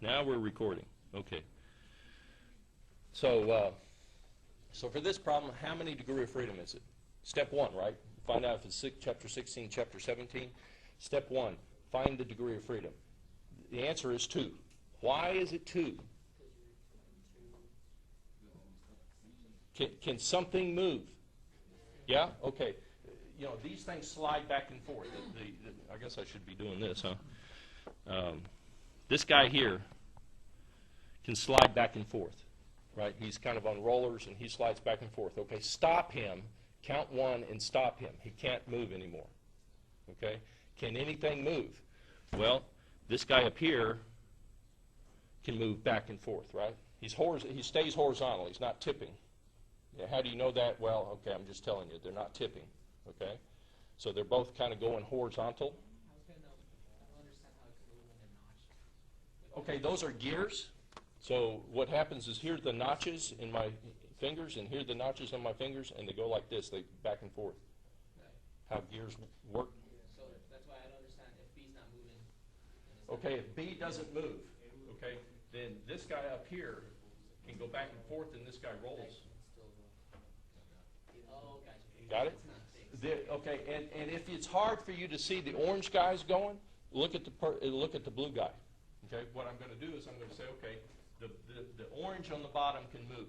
now we're recording. Okay. So, so for this problem, how many degree of freedom is it? Step 1, right? Find out if it's chapter 16, chapter 17. Step 1, find the degree of freedom. The answer is 2. Why is it 2? Can something move? Yeah? Okay. You know, these things slide back and forth. I guess I should be doing this, huh? This guy here can slide back and forth, right? He's kind of on rollers, and he slides back and forth. Okay, stop him. Count 1 and stop him. He can't move anymore. Okay? Can anything move? Well, this guy up here can move back and forth, right? He stays horizontal. He's not tipping. Yeah, how do you know that? Well, okay, I'm just telling you. They're not tipping. Okay? So they're both kind of going horizontal. Okay, those are gears. So what happens is here's the notches in my fingers, and here are the notches on my fingers, and they go like this. They back and forth. How gears work. So that's why I don't understand if B's not moving. Okay, if B doesn't move, okay, then this guy up here can go back and forth, and this guy rolls. Oh, gotcha. Got it? Okay, and if it's hard for you to see the orange guys going, look at the blue guy. Okay, what I'm going to do is I'm going to say, okay, the orange on the bottom can move.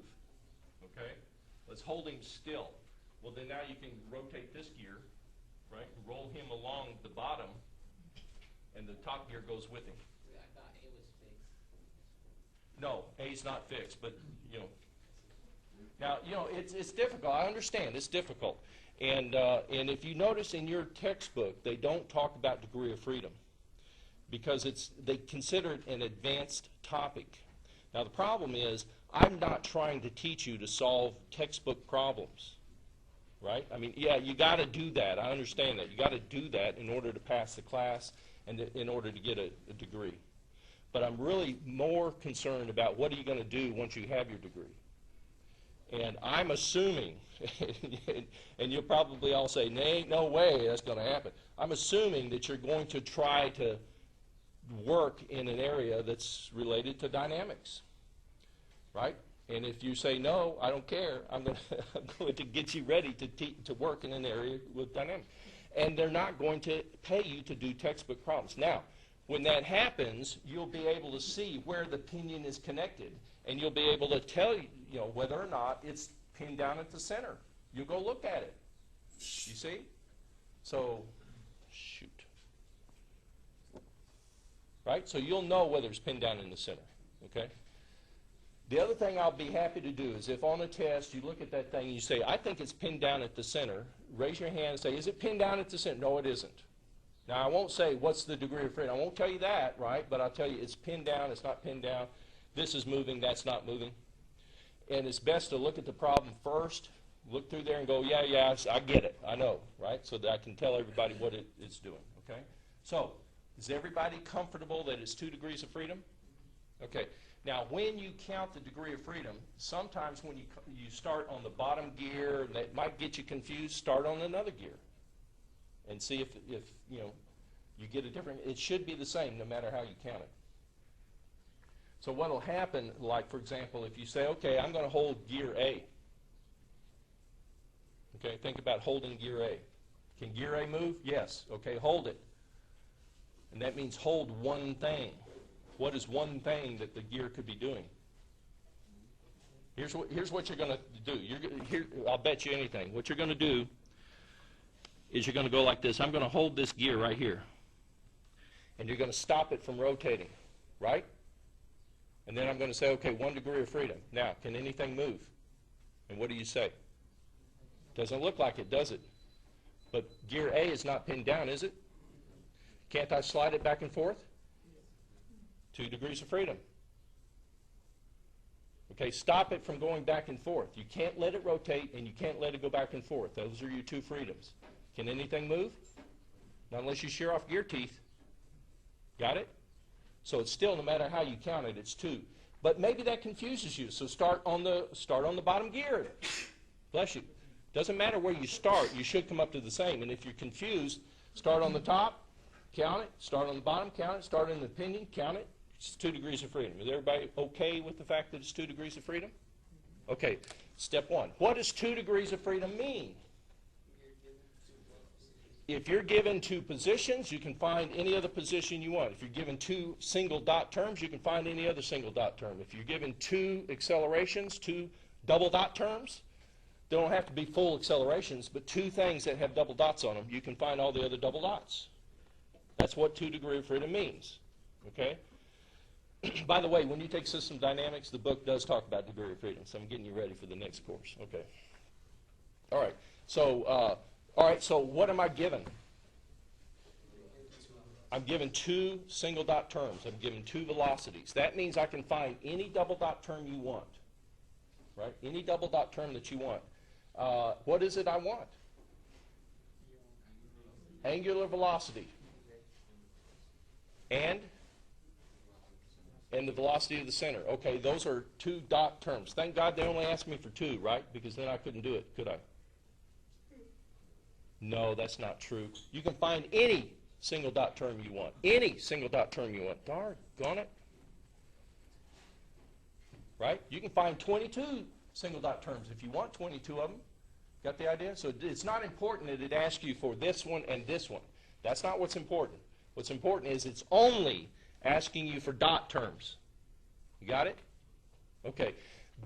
Okay, let's hold him still. Well, then now you can rotate this gear, right, and roll him along the bottom, and the top gear goes with him. I thought A was fixed. No, A's not fixed, but you know. Now, you know, it's difficult. I understand it's difficult, and if you notice in your textbook, they don't talk about degree of freedom because they consider it an advanced topic. Now, the problem is I'm not trying to teach you to solve textbook problems, right? I mean, yeah, you got to do that. I understand that. You got to do that in order to pass the class and in order to get a degree. But I'm really more concerned about what are you going to do once you have your degree. And I'm assuming, and you'll probably all say, no way that's going to happen. I'm assuming that you're going to try to work in an area that's related to dynamics, right? And if you say, no, I don't care, I'm going to get you ready to work in an area with dynamics. And they're not going to pay you to do textbook problems. Now, when that happens, you'll be able to see where the pinion is connected, and you'll be able to tell you know whether or not it's pinned down at the center. You'll go look at it. You see? So, shoot. Right? So you'll know whether it's pinned down in the center. Okay? The other thing I'll be happy to do is if on a test you look at that thing and you say, I think it's pinned down at the center, raise your hand and say, is it pinned down at the center? No, it isn't. Now, I won't say what's the degree of freedom. I won't tell you that, right? But I'll tell you it's pinned down, it's not pinned down. This is moving, that's not moving. And it's best to look at the problem first, look through there and go, yeah, I get it, I know, right? So that I can tell everybody what it's doing, okay? So, is everybody comfortable that it's 2 degrees of freedom? Okay. Now, when you count the degree of freedom, sometimes when you start on the bottom gear, and that might get you confused, start on another gear and see if you know, you get a different, it should be the same no matter how you count it. So what will happen, like, for example, if you say, okay, I'm going to hold gear A. Okay, think about holding gear A. Can gear A move? Yes. Okay, hold it. And that means hold one thing. What is one thing that the gear could be doing? Here's what you're going to do. I'll bet you anything. What you're going to do is you're going to go like this. I'm going to hold this gear right here. And you're going to stop it from rotating, right? And then I'm going to say, okay, 1 degree of freedom. Now, can anything move? And what do you say? Doesn't look like it, does it? But gear A is not pinned down, is it? Can't I slide it back and forth? 2 degrees of freedom. Okay, stop it from going back and forth. You can't let it rotate, and you can't let it go back and forth. Those are your 2 freedoms. Can anything move? Not unless you shear off gear teeth. Got it? So it's still, no matter how you count it, it's 2. But maybe that confuses you. So start on the bottom gear. Bless you. Doesn't matter where you start. You should come up to the same. And if you're confused, start on the top, count it. Start on the bottom, count it. Start in the pinion, count it. It's 2 degrees of freedom. Is everybody okay with the fact that it's 2 degrees of freedom? Okay, step 1. What does 2 degrees of freedom mean? If you're given 2 positions, you can find any other position you want. If you're given 2 single dot terms, you can find any other single dot term. If you're given 2 accelerations, 2 double dot terms, they don't have to be full accelerations, but 2 things that have double dots on them, you can find all the other double dots. That's what 2 degree of freedom means. Okay? By the way, when you take system dynamics, the book does talk about degree of freedom, so I'm getting you ready for the next course. Okay. All right. So what am I given? I'm given 2 single dot terms. I'm given 2 velocities. That means I can find any double dot term you want. Right? Any double dot term that you want. What is it I want? Angular velocity. And the velocity of the center. Okay, those are 2 dot terms. Thank God they only asked me for 2, right? Because then I couldn't do it, could I? No, that's not true. You can find any single dot term you want. Any single dot term you want. Doggone it. Right? You can find 22 single dot terms if you want 22 of them. Got the idea? So it's not important that it asks you for this one and this one. That's not what's important. What's important is it's only asking you for dot terms. You got it? Okay.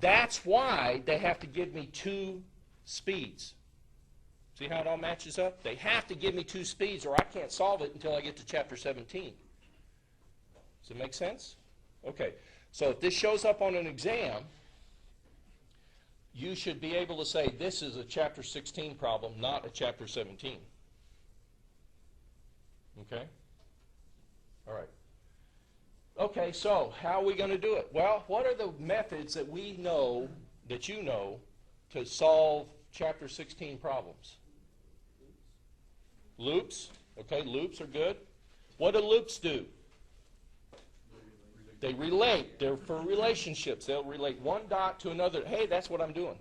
That's why they have to give me 2 speeds. See how it all matches up? They have to give me 2 speeds or I can't solve it until I get to chapter 17. Does it make sense? Okay. So if this shows up on an exam, you should be able to say this is a chapter 16 problem, not a chapter 17. Okay? All right. Okay, so how are we going to do it? Well, what are the methods that we know, that you know, to solve chapter 16 problems? Loops. Okay, loops are good. What do loops do? They relate. They're for relationships. They'll relate one dot to another. Hey, that's what I'm doing.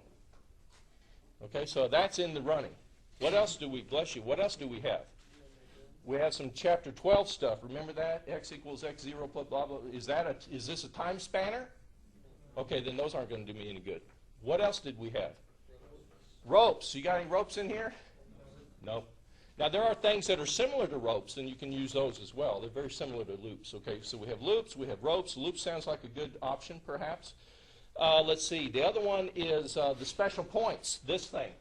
Okay, so that's in the running. What else do we, bless you, what else do we have? We have some chapter 12 stuff. Remember that? X equals x0 plus blah, blah. Is this a time spanner? Okay, then those aren't going to do me any good. What else did we have? Ropes. You got any ropes in here? No. Now, there are things that are similar to ropes, and you can use those as well. They're very similar to loops. Okay, so we have loops, we have ropes. Loops sounds like a good option, perhaps. Let's see. The other one is the special points, this thing,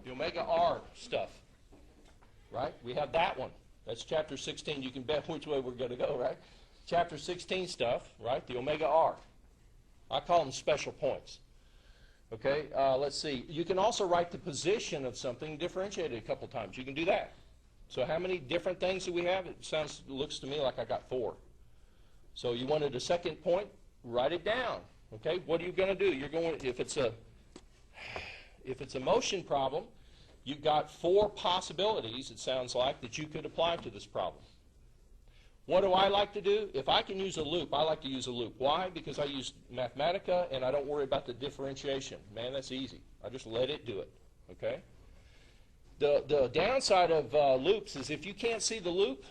the omega R stuff, right? We have that one. That's chapter 16. You can bet which way we're going to go, right? Chapter 16 stuff, right? The omega R. I call them special points. Okay, let's see. You can also write the position of something differentiated a couple times. You can do that. So how many different things do we have? It looks to me like I got 4. So you wanted a second point, write it down. Okay, what are you going to do? You're going, if it's a motion problem, you've got 4 possibilities, it sounds like, that you could apply to this problem. What do I like to do? If I can use a loop, I like to use a loop. Why? Because I use Mathematica and I don't worry about the differentiation. Man, that's easy. I just let it do it. Okay? The downside of loops is if you can't see the loop,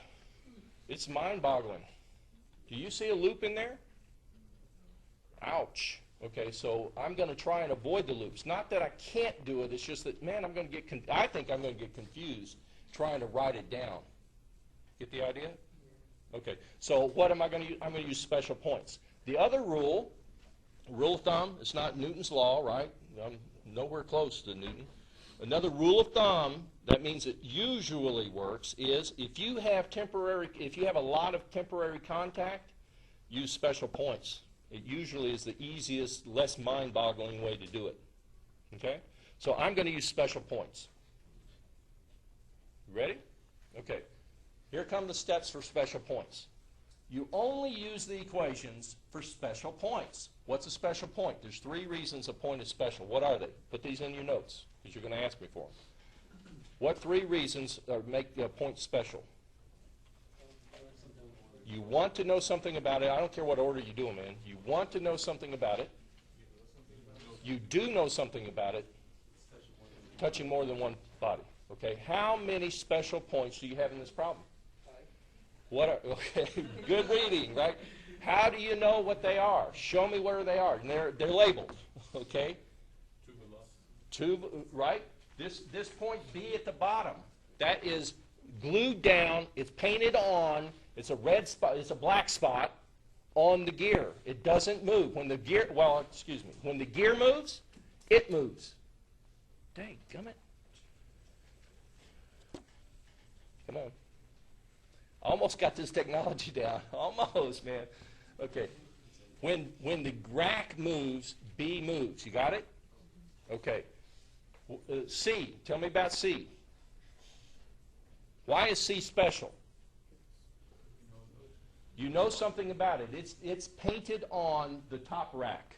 it's mind-boggling. Do you see a loop in there? Ouch. Okay, so I'm going to try and avoid the loops. Not that I can't do it, it's just that, man, I think I'm going to get confused trying to write it down. Get the idea? Okay, so what am I going to use? I'm going to use special points. The other rule of thumb, it's not Newton's law, right? I'm nowhere close to Newton. Another rule of thumb that means it usually works is if you have a lot of temporary contact, use special points. It usually is the easiest, less mind-boggling way to do it. Okay? So I'm going to use special points. You ready? Okay. Here come the steps for special points. You only use the equations for special points. What's a special point? There's 3 reasons a point is special. What are they? Put these in your notes because you're going to ask me for them. What 3 reasons make a point special? You want to know something about it. I don't care what order you do them in. You want to know something about it. You do know something about it. Touching more than one body. Okay. How many special points do you have in this problem? Okay, good reading, right? How do you know what they are? Show me where they are. And they're labeled, okay? Right? This point B at the bottom, that is glued down, it's painted on, it's a red spot, it's a black spot on the gear. It doesn't move. When the gear, when the gear moves, it moves. Dang, gummit. Come on. Almost got this technology down. Almost, man. Okay. When the rack moves, B moves. You got it? Okay. C. Tell me about C. Why is C special? You know something about it. It's painted on the top rack.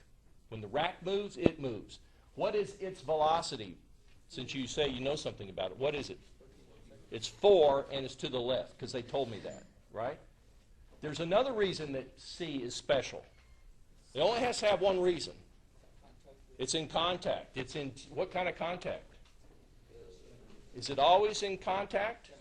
When the rack moves, it moves. What is its velocity? Since you say you know something about it, what is it? It's 4, and it's to the left, because they told me that, right? There's another reason that C is special. It only has to have one reason. It's in contact. It's in what kind of contact? Is it always in contact?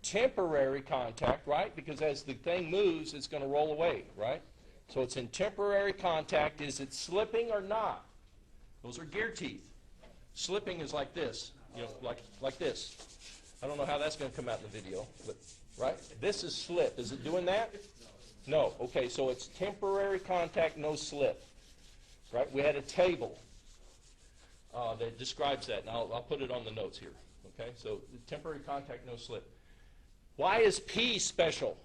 Temporary contact, right? Because as the thing moves, it's going to roll away, right? So it's in temporary contact. Is it slipping or not? Those are gear teeth. Slipping is like this, like this. I don't know how that's going to come out in the video, but right? This is slip. Is it doing that? No. Okay, so it's temporary contact, no slip. Right? We had a table that describes that, and I'll put it on the notes here. Okay, so temporary contact, no slip. Why is P special?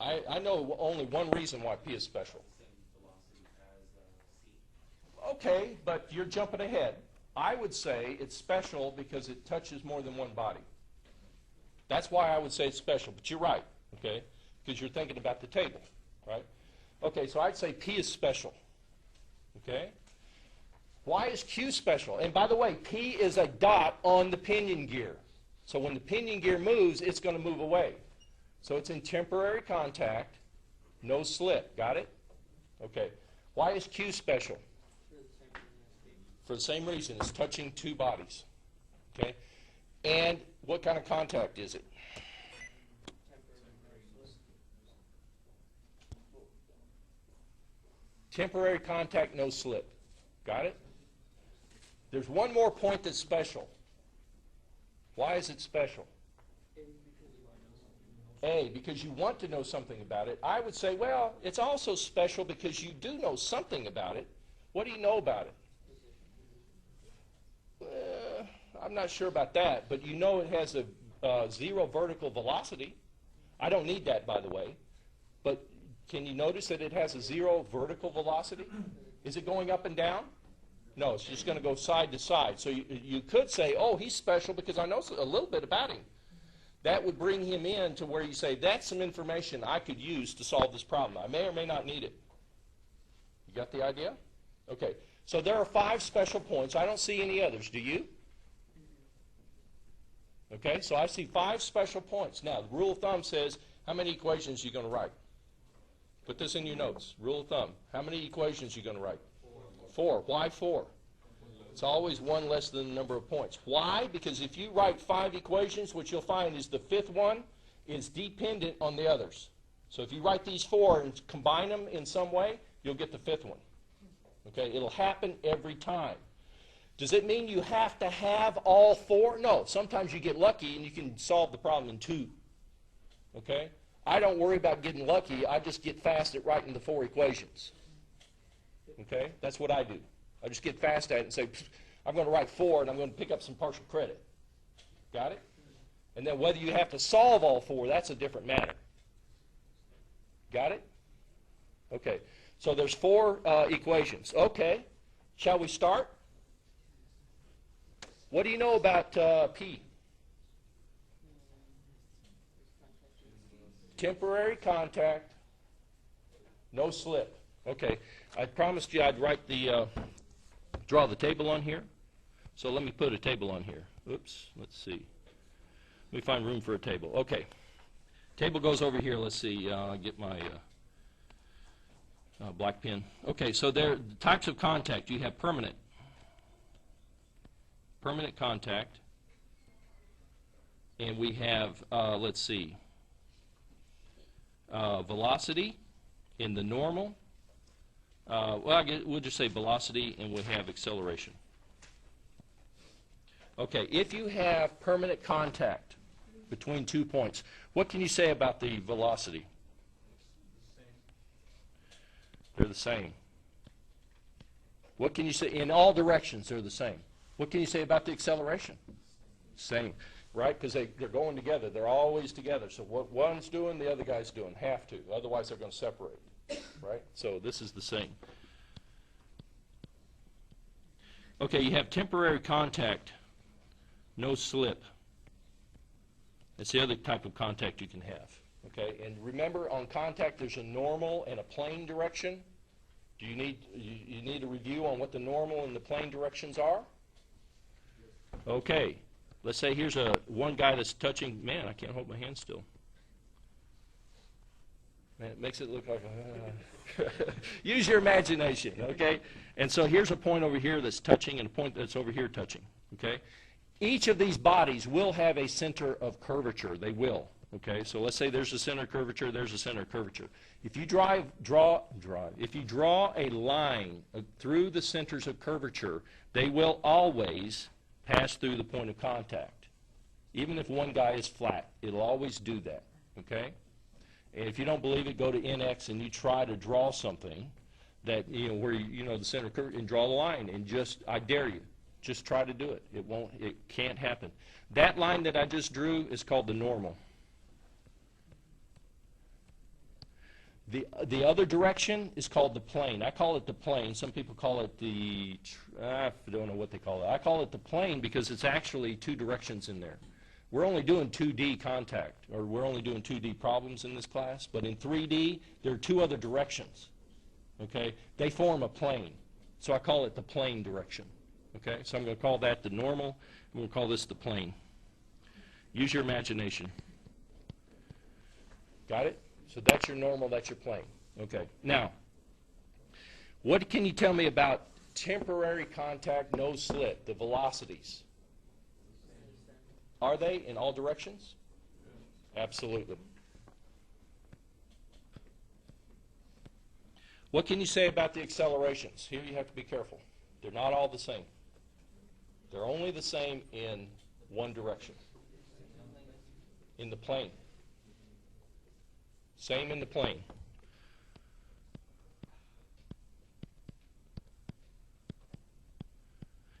I know only one reason why P is special. Okay, but you're jumping ahead. I would say it's special because it touches more than one body. That's why I would say it's special, but you're right, okay, because you're thinking about the table, right? Okay, so I'd say P is special, okay? Why is Q special? And by the way, P is a dot on the pinion gear. So when the pinion gear moves, it's going to move away. So it's in temporary contact, no slip. Got it? Okay. Why is Q special? For the same reason. It's touching two bodies. Okay? And what kind of contact is it? Temporary contact, no slip. Got it? There's one more point that's special. Why is it special? A, because you want to know something about it. I would say, well, it's also special because you do know something about it. What do you know about it? I'm not sure about that, but you know it has a 0 vertical velocity. I don't need that, by the way. But can you notice that it has a 0 vertical velocity? Is it going up and down? No, it's just going to go side to side. So you could say, oh, he's special because I know a little bit about him. That would bring him in to where you say, that's some information I could use to solve this problem. I may or may not need it. You got the idea? Okay, so there are 5 special points. I don't see any others. Do you? Okay, so I see 5 special points. Now, the rule of thumb says, how many equations are you going to write? Put this in your notes. Rule of thumb. How many equations are you going to write? 4. Why 4? It's always one less than the number of points. Why? Because if you write 5 equations, what you'll find is the 5th one is dependent on the others. So if you write these 4 and combine them in some way, you'll get the 5th one. Okay? It'll happen every time. Does it mean you have to have all 4? No. Sometimes you get lucky and you can solve the problem in 2. Okay? I don't worry about getting lucky. I just get fast at writing the 4 equations. Okay? That's what I do. I just get fast at it and say, I'm going to write 4 and I'm going to pick up some partial credit. Got it? And then whether you have to solve all 4, that's a different matter. Got it? Okay. So there's 4 equations. Okay. Shall we start? What do you know about P? Temporary contact, no slip. Okay. I promised you I'd write the draw the table on here. So let me put a table on here. Oops, let's see. Let me find room for a table. Okay. Table goes over here. Let's see. Get my black pen. Okay, so there are types of contact. You have permanent contact. And we have, let's see. velocity in the normal. Well, we'll just say velocity, and we'll have acceleration. Okay, if you have permanent contact between 2 points, what can you say about the velocity? They're the same. What can you say? In all directions, they're the same. What can you say about the acceleration? Same, right? Because they're going together. They're always together. So what one's doing, the other guy's doing. Have to. Otherwise, they're going to separate, right? So this is the same. Okay, you have temporary contact, no slip. That's the other type of contact you can have. Okay, and remember, on contact, there's a normal and a plane direction. Do you need a review on what the normal and the plane directions are? Okay, let's say here's one guy that's touching. Man, I can't hold my hand still. Man, it makes it look like use your imagination, okay? And so here's a point over here that's touching and a point that's over here touching, okay? Each of these bodies will have a center of curvature. They will, okay? So let's say there's a center of curvature, there's a center of curvature. If you if you draw a line through the centers of curvature, they will always pass through the point of contact. Even if one guy is flat, it'll always do that, okay? And if you don't believe it, go to NX and you try to draw something that, where the center of curvature, and draw the line, and I dare you, just try to do it. It can't happen. That line that I just drew is called the normal. The other direction is called the plane. I call it the plane. Some people call it I don't know what they call it. I call it the plane because it's actually two directions in there. We're only doing 2D contact, or we're only doing 2D problems in this class, but in 3D, there are two other directions, okay? They form a plane, so I call it the plane direction, okay? So I'm going to call that the normal, I'm going to call this the plane. Use your imagination. Got it? So that's your normal, that's your plane. Okay. Now, what can you tell me about temporary contact, no slip, the velocities? Are they in all directions? Absolutely. What can you say about the accelerations? Here you have to be careful. They're not all the same. They're only the same in one direction. In the plane. Same in the plane.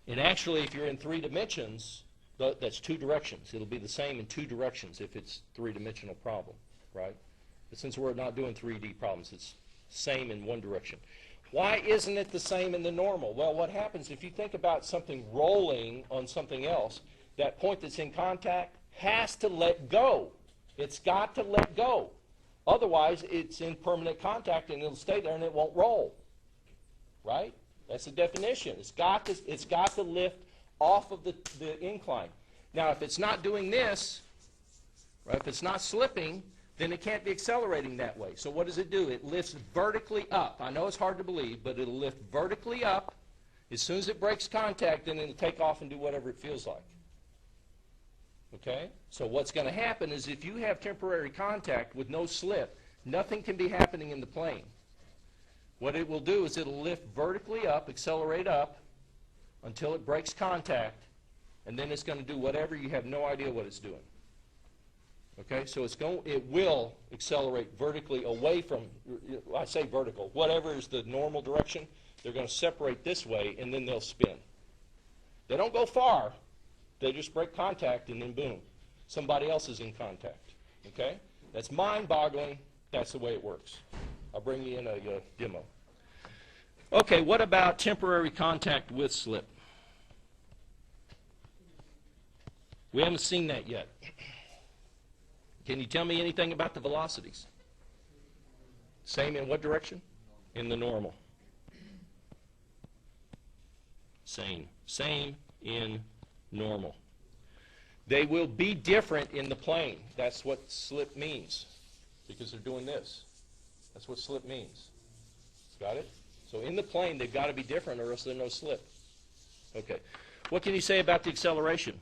And actually, if you're in 3 dimensions, that's 2 directions. It'll be the same in 2 directions if it's 3-dimensional problem, right? But since we're not doing 3D problems, it's same in one direction. Why isn't it the same in the normal? Well, what happens if you think about something rolling on something else, that point that's in contact has to let go. It's got to let go. Otherwise, it's in permanent contact and it'll stay there and it won't roll, right? That's the definition. It's got to lift off of the incline. Now, if it's not doing this, right, if it's not slipping, then it can't be accelerating that way. So what does it do? It lifts vertically up. I know it's hard to believe, but it'll lift vertically up. As soon as it breaks contact, then it'll take off and do whatever it feels like. Okay? So what's going to happen is if you have temporary contact with no slip, nothing can be happening in the plane. What it will do is it'll lift vertically up, accelerate up, until it breaks contact, and then it's going to do whatever. You have no idea what it's doing. Okay, so it will accelerate vertically away from, I say vertical, whatever is the normal direction, they're going to separate this way, and then they'll spin. They don't go far. They just break contact, and then boom, somebody else is in contact. Okay, that's mind-boggling. That's the way it works. I'll bring you in a demo. Okay, what about temporary contact with slip? We haven't seen that yet. Can you tell me anything about the velocities? Same in what direction? In the normal. Same in normal. They will be different in the plane. That's what slip means, because they're doing this. That's what slip means. Got it? So in the plane, they've got to be different or else there's no slip. Okay. What can you say about the acceleration?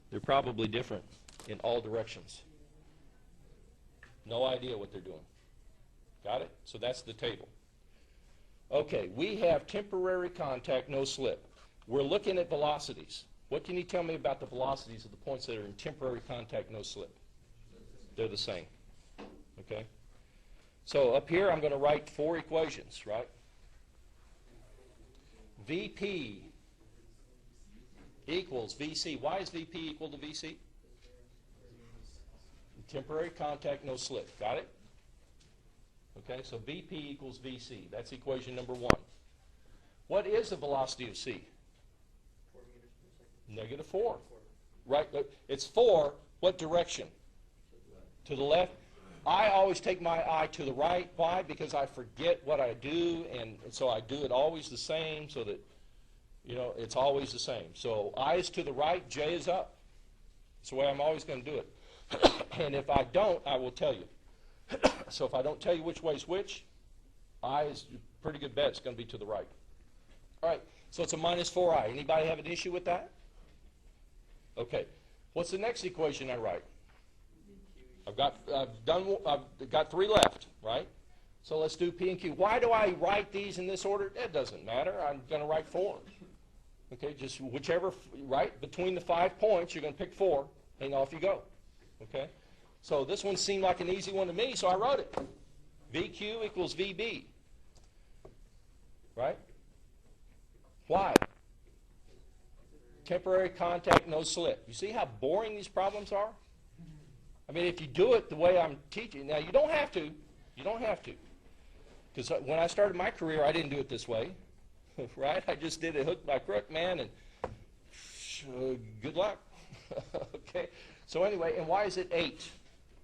They're probably different in all directions. No idea what they're doing. Got it? So that's the table. Okay, we have temporary contact, no slip. We're looking at velocities. What can you tell me about the velocities of the points that are in temporary contact, no slip? They're the same. Okay? So up here I'm going to write 4 equations, right? VP equals VC. Why is VP equal to VC? Temporary contact, no slip. Got it? Okay, so VP equals VC. That's equation number 1. What is the velocity of C? -4. Right? It's 4. What direction? To the left. I always take my eye to the right. Why? Because I forget what I do, and so I do it always the same so that, you know, it's always the same. So I is to the right, J is up. That's the way I'm always going to do it. And if I don't, I will tell you. So if I don't tell you which way is which, I is a pretty good bet it's going to be to the right. All right, so it's a -4i. Anybody have an issue with that? Okay. What's the next equation I write? I've got 3 left, right? So let's do P and Q. Why do I write these in this order? It doesn't matter. I'm going to write 4. Okay, just whichever, right? Between the 5 points, you're going to pick 4, and off you go. Okay? So this one seemed like an easy one to me, so I wrote it. VQ equals VB. Right? Why? Temporary contact, no slip. You see how boring these problems are? I mean, if you do it the way I'm teaching, now you don't have to. You don't have to. Because when I started my career, I didn't do it this way. Right? I just did it hook by crook, man, and good luck. Okay? So anyway, and why is it 8?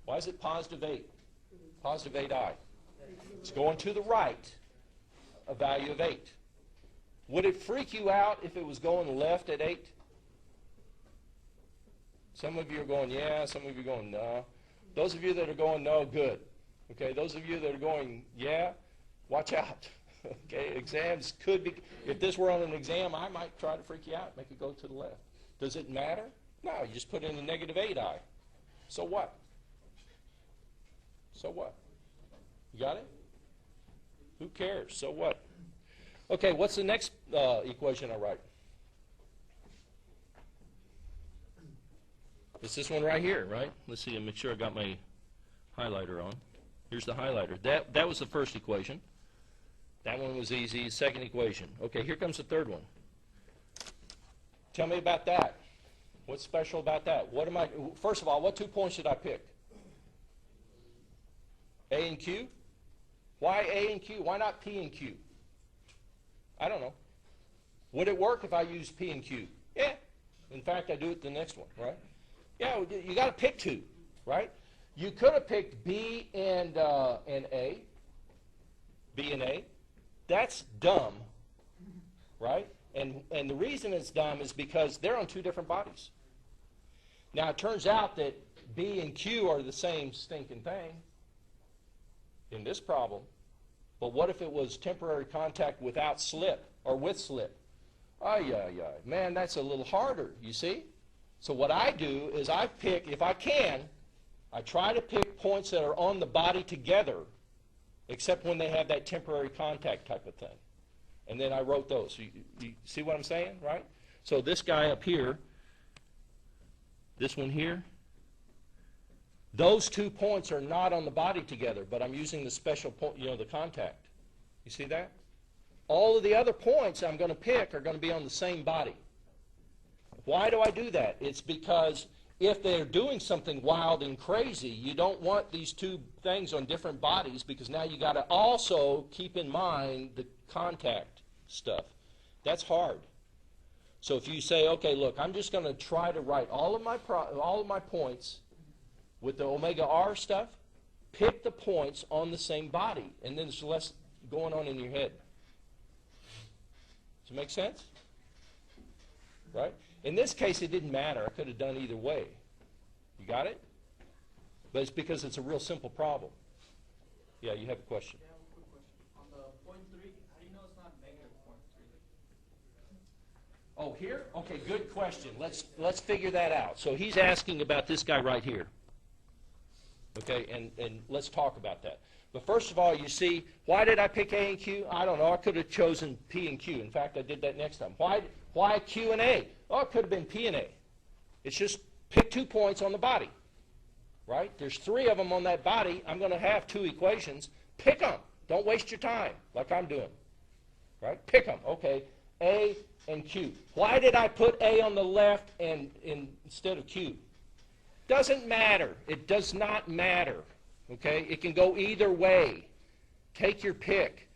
Why is it +8? +8i. It's going to the right, a value of 8. Would it freak you out if it was going left at 8? Some of you are going, yeah. Some of you are going, no. Those of you that are going, no, good. Okay, those of you that are going, yeah, watch out. Okay, exams could be, if this were on an exam, I might try to freak you out, make it go to the left. Does it matter? No, you just put in a -8i. So what? So what? You got it? Who cares? So what? Okay, what's the next equation I write? It's this one right here, right? Let's see, make sure I got my highlighter on. Here's the highlighter. That was the first equation. That one was easy. Second equation. Okay, here comes the third one. Tell me about that. What's special about that? What am I? First of all, what 2 points did I pick? A and Q? Why A and Q? Why not P and Q? I don't know. Would it work if I used P and Q? Yeah. In fact, I do it the next one, right? Yeah, you got to pick 2, right? You could have picked B and A. B and A. That's dumb, right? And the reason it's dumb is because they're on 2 different bodies. Now, it turns out that B and Q are the same stinking thing in this problem. But what if it was temporary contact without slip or with slip? Man, that's a little harder, you see? So what I do is I pick, if I can, I try to pick points that are on the body together, except when they have that temporary contact type of thing. And then I wrote those. You see what I'm saying, right? So this guy up here, this one here, those 2 points are not on the body together, but I'm using the special point, you know, the contact. You see that? All of the other points I'm going to pick are going to be on the same body. Why do I do that? It's because if they're doing something wild and crazy, you don't want these 2 things on different bodies, because now you got to also keep in mind the contact stuff. That's hard. So if you say, okay, look, I'm just going to try to write all of my points with the omega r stuff, pick the points on the same body, and then there's less going on in your head. Does it make sense? Right? In this case, it didn't matter. I could have done either way. You got it? But it's because it's a real simple problem. Yeah, you have a question. Yeah, quick question. On the point 3, how do you know it's not -0.3? Oh, here? Okay, good question. Let's figure that out. So he's asking about this guy right here. Okay, and let's talk about that. But first of all, you see, why did I pick A and Q? I don't know. I could have chosen P and Q. In fact, I did that next time. Why Q and A? Oh, it could have been P and A. It's just pick 2 points on the body, right? There's 3 of them on that body. I'm going to have 2 equations. Pick them. Don't waste your time like I'm doing, right? Pick them. Okay, A and Q. Why did I put A on the left and instead of Q? Doesn't matter. It does not matter. Okay, it can go either way. Take your pick.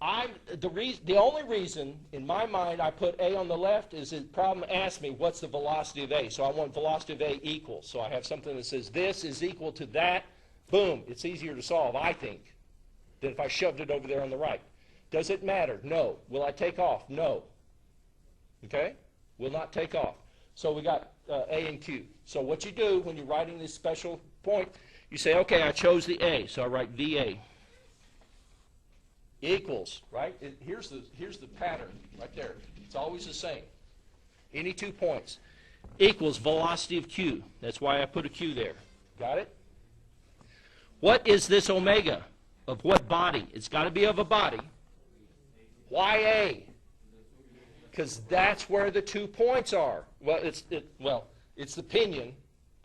The only reason in my mind I put A on the left is the problem asked me what's the velocity of A. So I want velocity of A equals. So I have something that says this is equal to that. Boom. It's easier to solve, I think, than if I shoved it over there on the right. Does it matter? No. Will I take off? No. Okay? Will not take off. So we got A and Q. So what you do when you're writing this special point, you say, okay, I chose the A, so I write VA equals, right? Here's the pattern right there. It's always the same. Any 2 points equals velocity of Q. That's why I put a Q there. Got it? What is this omega? Of what body? It's got to be of a body. Why A? Because that's where the 2 points are. Well, it's the pinion.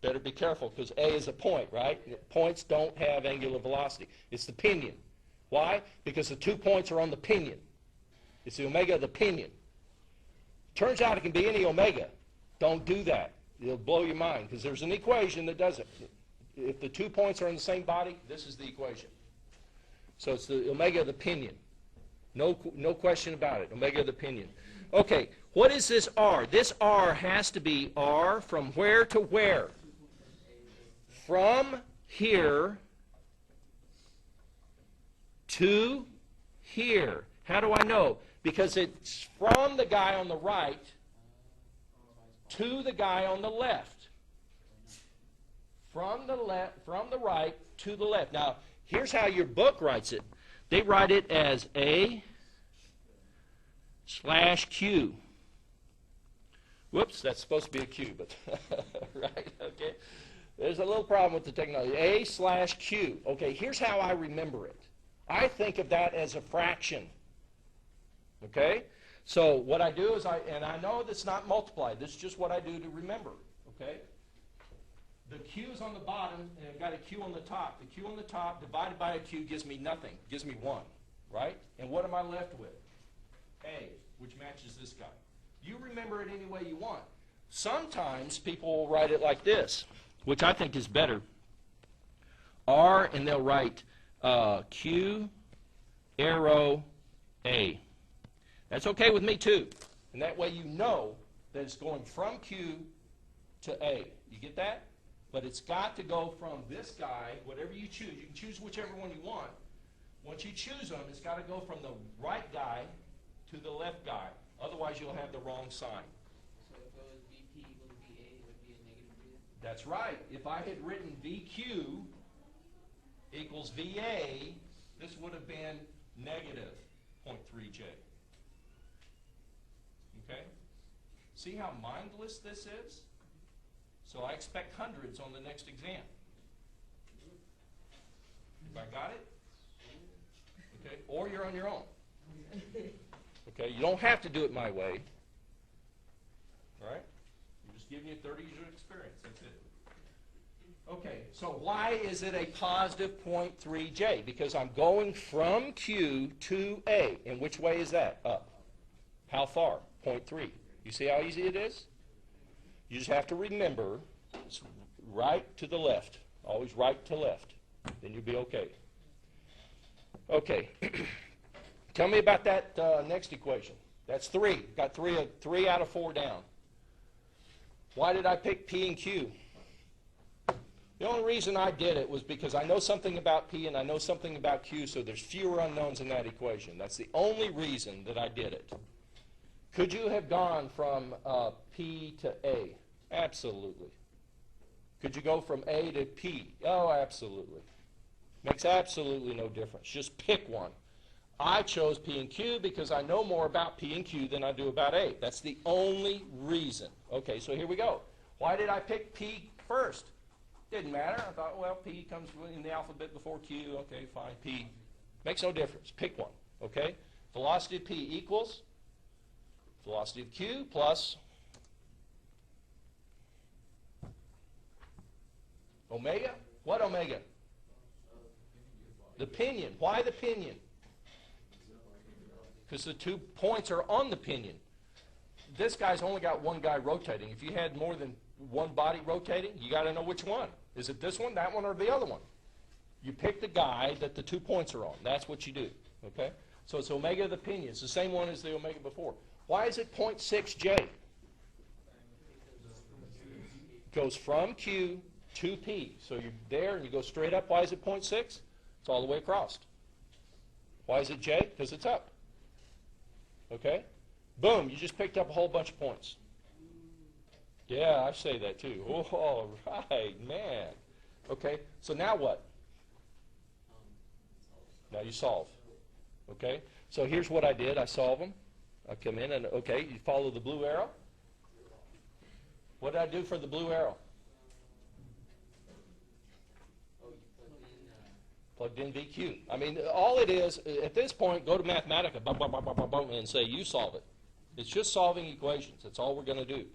Better be careful because A is a point, right? Points don't have angular velocity. It's the pinion. Why? Because the 2 points are on the pinion. It's the omega of the pinion. Turns out it can be any omega. Don't do that. It'll blow your mind because there's an equation that does it. If the 2 points are in the same body, this is the equation. So it's the omega of the pinion. No question about it. Omega of the pinion. Okay, what is this R? This R has to be R from where to where? From here to here. How do I know? Because it's from the guy on the right to the guy on the left. From the right to the left. Now, here's how your book writes it. They write it as A/Q. Whoops, that's supposed to be a Q, but right, okay. There's a little problem with the technology. A/Q. Okay, here's how I remember it. I think of that as a fraction. Okay? So what I do is and I know that's not multiplied. This is just what I do to remember. Okay? The Q is on the bottom, and I've got a Q on the top. The Q on the top divided by a Q gives me nothing. Gives me 1, right? And what am I left with? A, which matches this guy. You remember it any way you want. Sometimes people will write it like this, which I think is better. R, and they'll write Q, arrow, A. That's okay with me too. And that way you know that it's going from Q to A. You get that? But it's got to go from this guy, whatever you choose. You can choose whichever one you want. Once you choose them, it's got to go from the right guy to the left guy. Otherwise, you'll have the wrong sign. So if it was VP equal to VA, it would be a -3? That's right. If I had written VQ equals VA, this would have been -0.3J. Okay? See how mindless this is? So I expect hundreds on the next exam. If I got it? Okay, or you're on your own. Okay, you don't have to do it my way. All right? I'm just giving you 30 years of experience. That's it. Okay, so why is it a positive 0.3J? Because I'm going from Q to A. And which way is that? Up. How far? 0.3. You see how easy it is? You just have to remember it's right to the left. Always right to left. Then you'll be okay. Okay. Tell me about that next equation. That's 3. Got 3 out of 4 down. Why did I pick P and Q? The only reason I did it was because I know something about P and I know something about Q, so there's fewer unknowns in that equation. That's the only reason that I did it. Could you have gone from P to A? Absolutely. Could you go from A to P? Oh, absolutely. Makes absolutely no difference. Just pick one. I chose P and Q because I know more about P and Q than I do about A. That's the only reason. Okay, so here we go. Why did I pick P first? Didn't matter. I thought, well, P comes in the alphabet before Q. Okay, fine, P. Makes no difference. Pick one, okay? Velocity of P equals velocity of Q plus omega. What omega? The pinion. Why the pinion? Because the 2 points are on the pinion. This guy's only got one guy rotating. If you had more than one body rotating, you got to know which one. Is it this one, that one, or the other one? You pick the guy that the 2 points are on. That's what you do. Okay? So it's omega of the pinion. It's the same one as the omega before. Why is it 0.6J? Goes from Q to P. So you're there and you go straight up. Why is it 0.6? It's all the way across. Why is it J? Because it's up. Okay? Boom, you just picked up a whole bunch of points. Yeah, I say that too. Oh, all right, man. Okay, so now what? Now you solve. Okay, so here's what I did. I solve them. I come in and, okay, you follow the blue arrow. What did I do for the blue arrow? Plugged in VQ. I mean, all it is, at this point, go to Mathematica and say, you solve it. It's just solving equations. That's all we're going to do.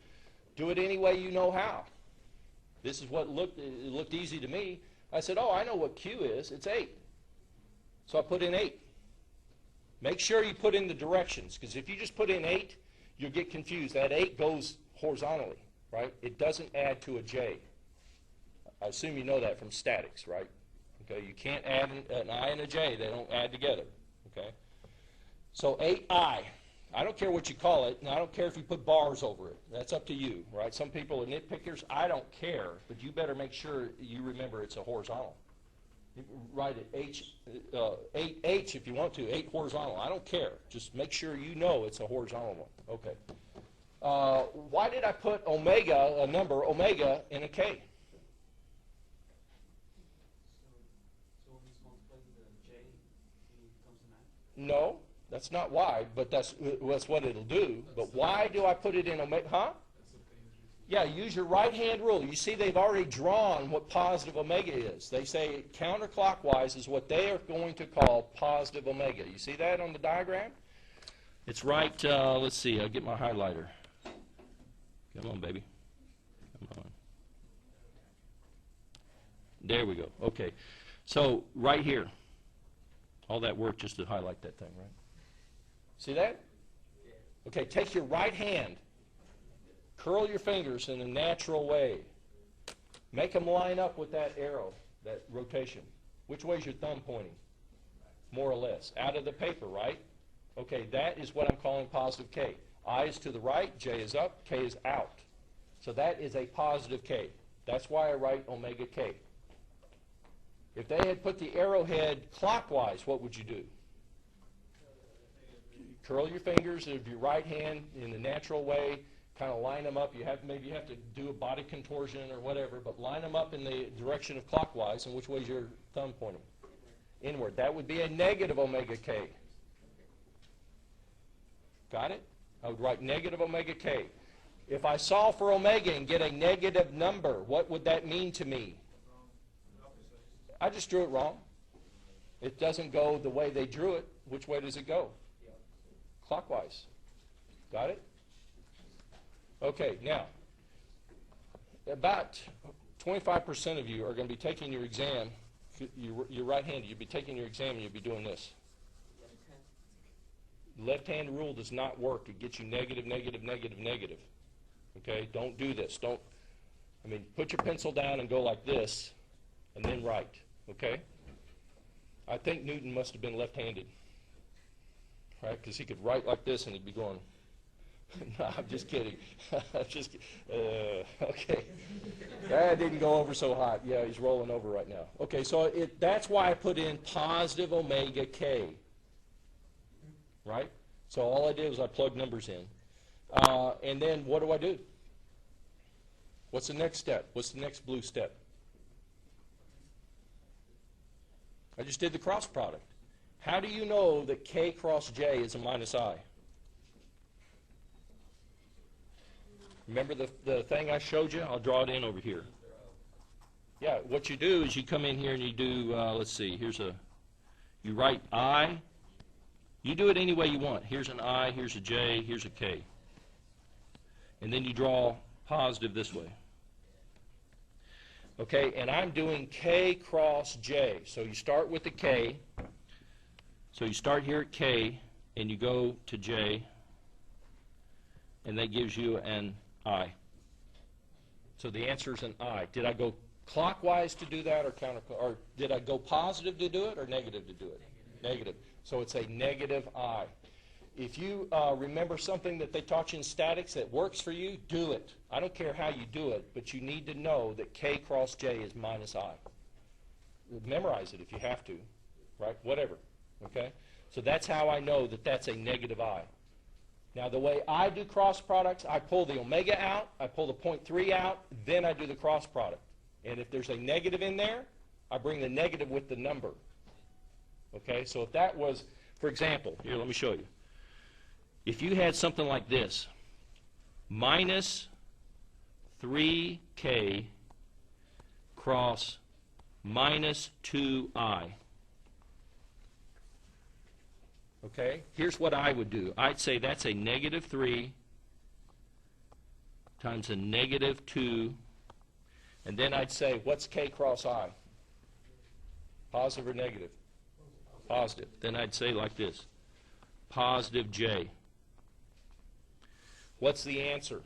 Do it any way you know how. This is what it looked easy to me. I said, oh, I know what Q is. It's 8. So I put in 8. Make sure you put in the directions, because if you just put in 8, you'll get confused. That 8 goes horizontally, right? It doesn't add to a J. I assume you know that from statics, right? Okay, you can't add an I and a J. They don't add together, okay? So 8I. I don't care what you call it, and I don't care if you put bars over it. That's up to you, right? Some people are nitpickers. I don't care, but you better make sure you remember it's a horizontal. You can write it 8H if you want to, 8 horizontal. I don't care. Just make sure you know it's a horizontal one. Okay. Why did I put omega, a number, omega, in a K? So when you multiply the J, it becomes an I? No, that's not why, but that's what it'll do. But why do I put it in omega? Huh? Yeah, use your right-hand rule. You see they've already drawn what positive omega is. They say counterclockwise is what they are going to call positive omega. You see that on the diagram? It's right, let's see, I'll get my highlighter. Come on, baby. Come on. There we go. Okay. So right here, all that work just to highlight that thing, right? See that? Okay, take your right hand. Curl your fingers in a natural way. Make them line up with that arrow, that rotation. Which way is your thumb pointing? More or less. Out of the paper, right? Okay, that is what I'm calling positive K. I is to the right, J is up, K is out. So that is a positive K. That's why I write omega K. If they had put the arrowhead clockwise, what would you do? Curl your fingers of your right hand in the natural way. Kind of line them up. Maybe you have to do a body contortion or whatever, but line them up in the direction of clockwise. And which way is your thumb pointing? Inward. That would be a negative omega K. Got it? I would write negative omega K. If I solve for omega and get a negative number, what would that mean to me? I just drew it wrong. It doesn't go the way they drew it. Which way does it go? Clockwise. Got it? Okay, now, about 25% of you are going to be taking your exam. You're right-handed. You'll be taking your exam and you'll be doing this. Left-hand rule does not work. It gets you negative, negative, negative, negative. Okay, don't do this. Put your pencil down and go like this and then write. Okay? I think Newton must have been left-handed. Right? Because he could write like this and he'd be going... No, I'm just kidding. Okay. That didn't go over so hot. Yeah, he's rolling over right now. Okay, so that's why I put in positive omega K. Right? So all I did was I plugged numbers in. And then what do I do? What's the next step? What's the next blue step? I just did the cross product. How do you know that K cross J is a minus I? Remember the thing I showed you? I'll draw it in over here. Yeah, what you do is you come in here and you do, let's see, you write I. You do it any way you want. Here's an I, here's a J, here's a K. And then you draw positive this way. Okay, and I'm doing K cross J. So you start with the K. So you start here at K, and you go to J, and that gives you an I. So the answer is an I. Did I go clockwise to do that, or did I go positive to do it, or negative to do it? Negative. So it's a negative I. If you remember something that they taught you in statics that works for you, do it. I don't care how you do it, but you need to know that K cross J is minus I. Memorize it if you have to, right? Whatever, okay? So that's how I know that that's a negative I. Now, the way I do cross products, I pull the omega out, I pull the 0.3 out, then I do the cross product. And if there's a negative in there, I bring the negative with the number. Okay, so if that was, for example, here, let me show you. If you had something like this, minus 3K cross minus 2I. Okay, here's what I would do. I'd say that's a negative 3 times a negative 2, and then I'd say, what's K cross I? Positive or negative? Positive. Then I'd say like this, positive J. What's the answer?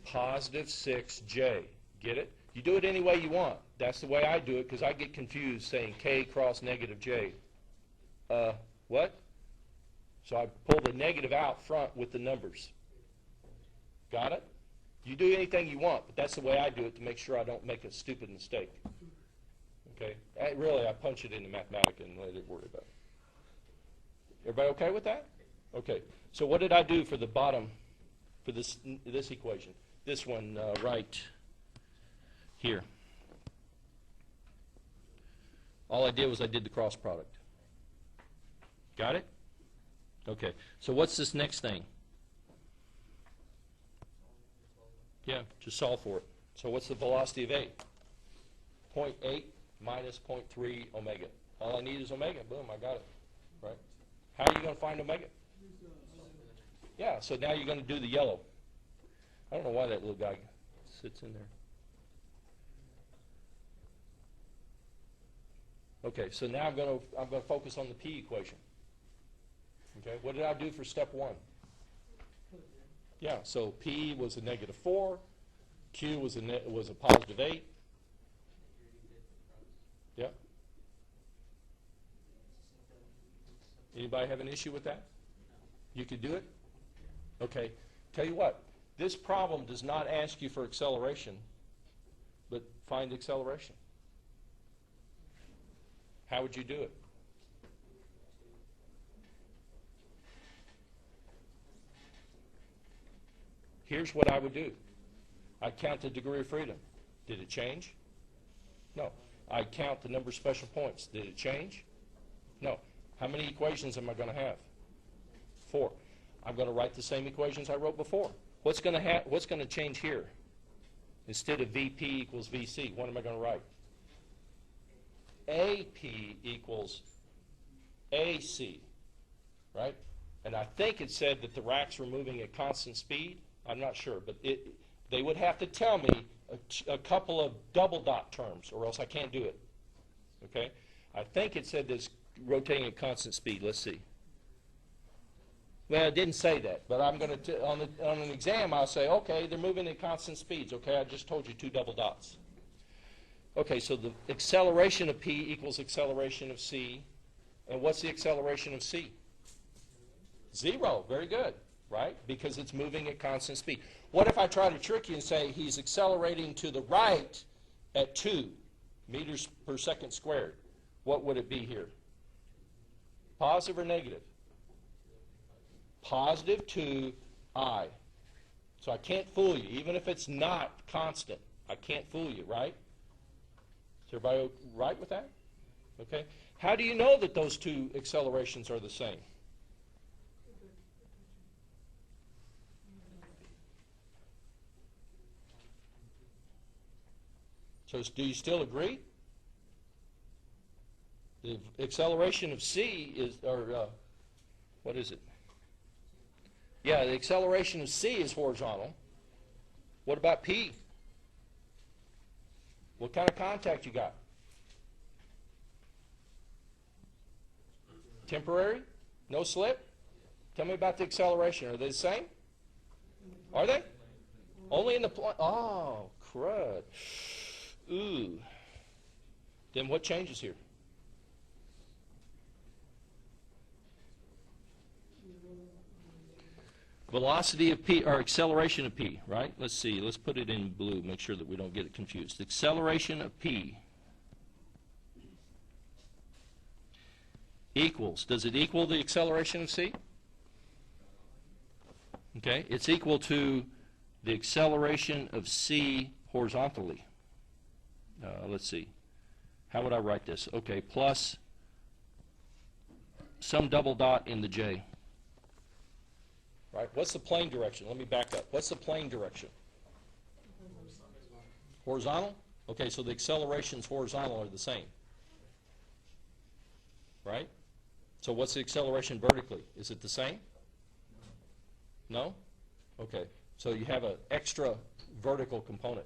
Positive 6J. Get it? You do it any way you want. That's the way I do it because I get confused saying K cross negative J. What? So I pull the negative out front with the numbers. Got it? You do anything you want, but that's the way I do it to make sure I don't make a stupid mistake. Okay? Really, I punch it into Mathematica and let it worry about it. Everybody okay with that? Okay. So what did I do for the bottom, for this equation? This one right here. All I did was I did the cross product. Got it? Okay. So what's this next thing? Yeah, just solve for it. So what's the velocity of A? 0.8 minus 0.3 omega. All I need is omega. Boom, I got it. Right? How are you going to find omega? Yeah, so now you're going to do the yellow. I don't know why that little guy sits in there. Okay, so now I'm going to focus on the P equation. Okay, what did I do for step 1? Yeah, so P was a negative 4, Q was a positive 8. Yeah. Anybody have an issue with that? You could do it? Okay. Tell you what, this problem does not ask you for acceleration, but find acceleration. How would you do it? Here's what I would do. I'd count the degree of freedom. Did it change? No. I'd count the number of special points. Did it change? No. How many equations am I going to have? 4. I'm going to write the same equations I wrote before. What's going to change here? Instead of VP equals VC, what am I going to write? AP equals AC, right? And I think it said that the racks were moving at constant speed. I'm not sure, but they would have to tell me a couple of double dot terms, or else I can't do it. Okay? I think it said this rotating at constant speed. Let's see. Well, it didn't say that, but I'm going to on an exam I'll say, okay, they're moving at constant speeds. Okay, I just told you 2 double dots. Okay, so the acceleration of P equals acceleration of C, and what's the acceleration of C? 0. Very good, right? Because it's moving at constant speed. What if I try to trick you and say he's accelerating to the right at 2 meters per second squared? What would it be here? Positive or negative? Positive 2I. So I can't fool you, even if it's not constant. I can't fool you, right? Is everybody right with that? Okay. How do you know that those 2 accelerations are the same? So do you still agree? The acceleration of C is, or what is it? Yeah, the acceleration of C is horizontal. What about P? What kind of contact you got? Temporary? No slip? Tell me about the acceleration. Are they the same? Are they? Only in the plane? Oh, crud. Ooh. Then what changes here? Velocity of P, or acceleration of P, right? Let's see. Let's put it in blue. Make sure that we don't get it confused. Acceleration of P equals, does it equal the acceleration of C? Okay, it's equal to the acceleration of C horizontally. Let's see. How would I write this? Okay, plus some double dot in the J. Right? What's the plane direction? Let me back up. What's the plane direction? Horizontal? Okay, so the accelerations horizontal are the same. Right? So what's the acceleration vertically? Is it the same? No? Okay. So you have an extra vertical component.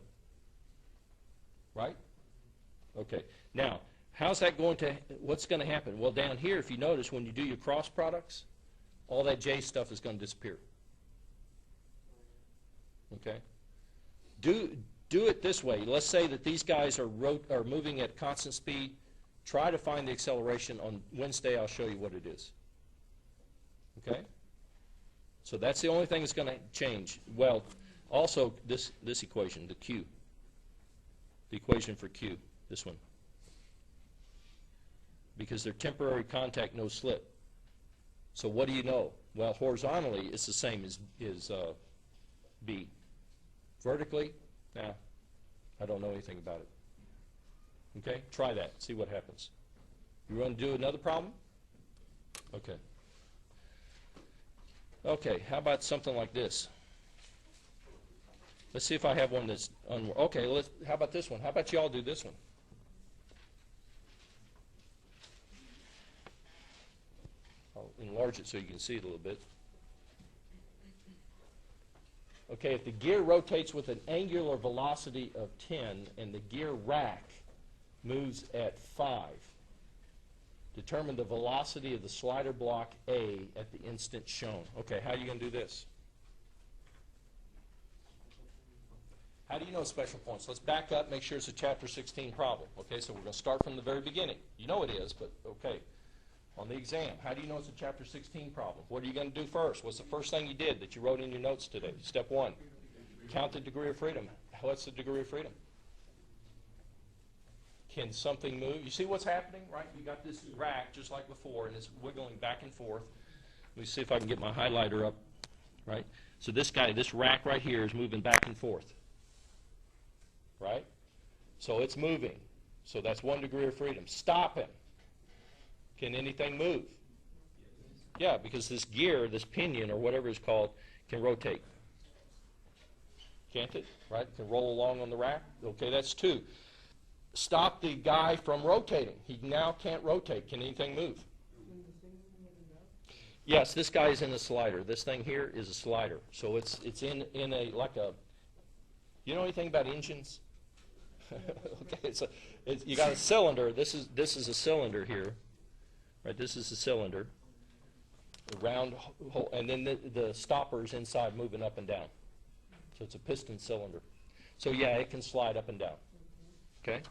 Right? Okay. Now, how's that going to, what's going to happen? Well, down here, if you notice, when you do your cross products, all that J stuff is going to disappear. Okay? Do it this way. Let's say that these guys are moving at constant speed. Try to find the acceleration. On Wednesday, I'll show you what it is. Okay? So that's the only thing that's going to change. Well, also this equation, the Q. The equation for Q, this one. Because they're temporary contact, no slip. So what do you know? Well, horizontally, it's the same as B. Vertically, nah, I don't know anything about it. Okay, try that, see what happens. You want to do another problem? Okay. Okay, how about something like this? Let's see if I have one that's okay, how about this one? How about you all do this one? I'll enlarge it so you can see it a little bit. Okay, if the gear rotates with an angular velocity of 10 and the gear rack moves at 5, determine the velocity of the slider block A at the instant shown. Okay, how are you going to do this? How do you know special points? Let's back up, make sure it's a Chapter 16 problem. Okay, so we're going to start from the very beginning. You know it is, but okay. On the exam, how do you know it's a Chapter 16 problem? What are you going to do first? What's the first thing you did that you wrote in your notes today? Step 1, count the degree of freedom. What's the degree of freedom? Can something move? You see what's happening, right? You got this rack just like before, and it's wiggling back and forth. Let me see if I can get my highlighter up, right? So this guy, this rack right here is moving back and forth, right? So it's moving. So that's 1 degree of freedom. Stop him. Can anything move? Yeah, because this gear, this pinion, or whatever it's called, can rotate. Can't it? Right? It can roll along on the rack. Okay, that's 2. Stop the guy from rotating. He now can't rotate. Can anything move? Yes, this guy is in a slider. This thing here is a slider. So it's in a, like a, you know anything about engines? Okay, you got a cylinder. This is a cylinder here. Right, this is the cylinder, the round hole, and then the stopper's inside moving up and down. So it's a piston cylinder. So yeah, it can slide up and down. Okay?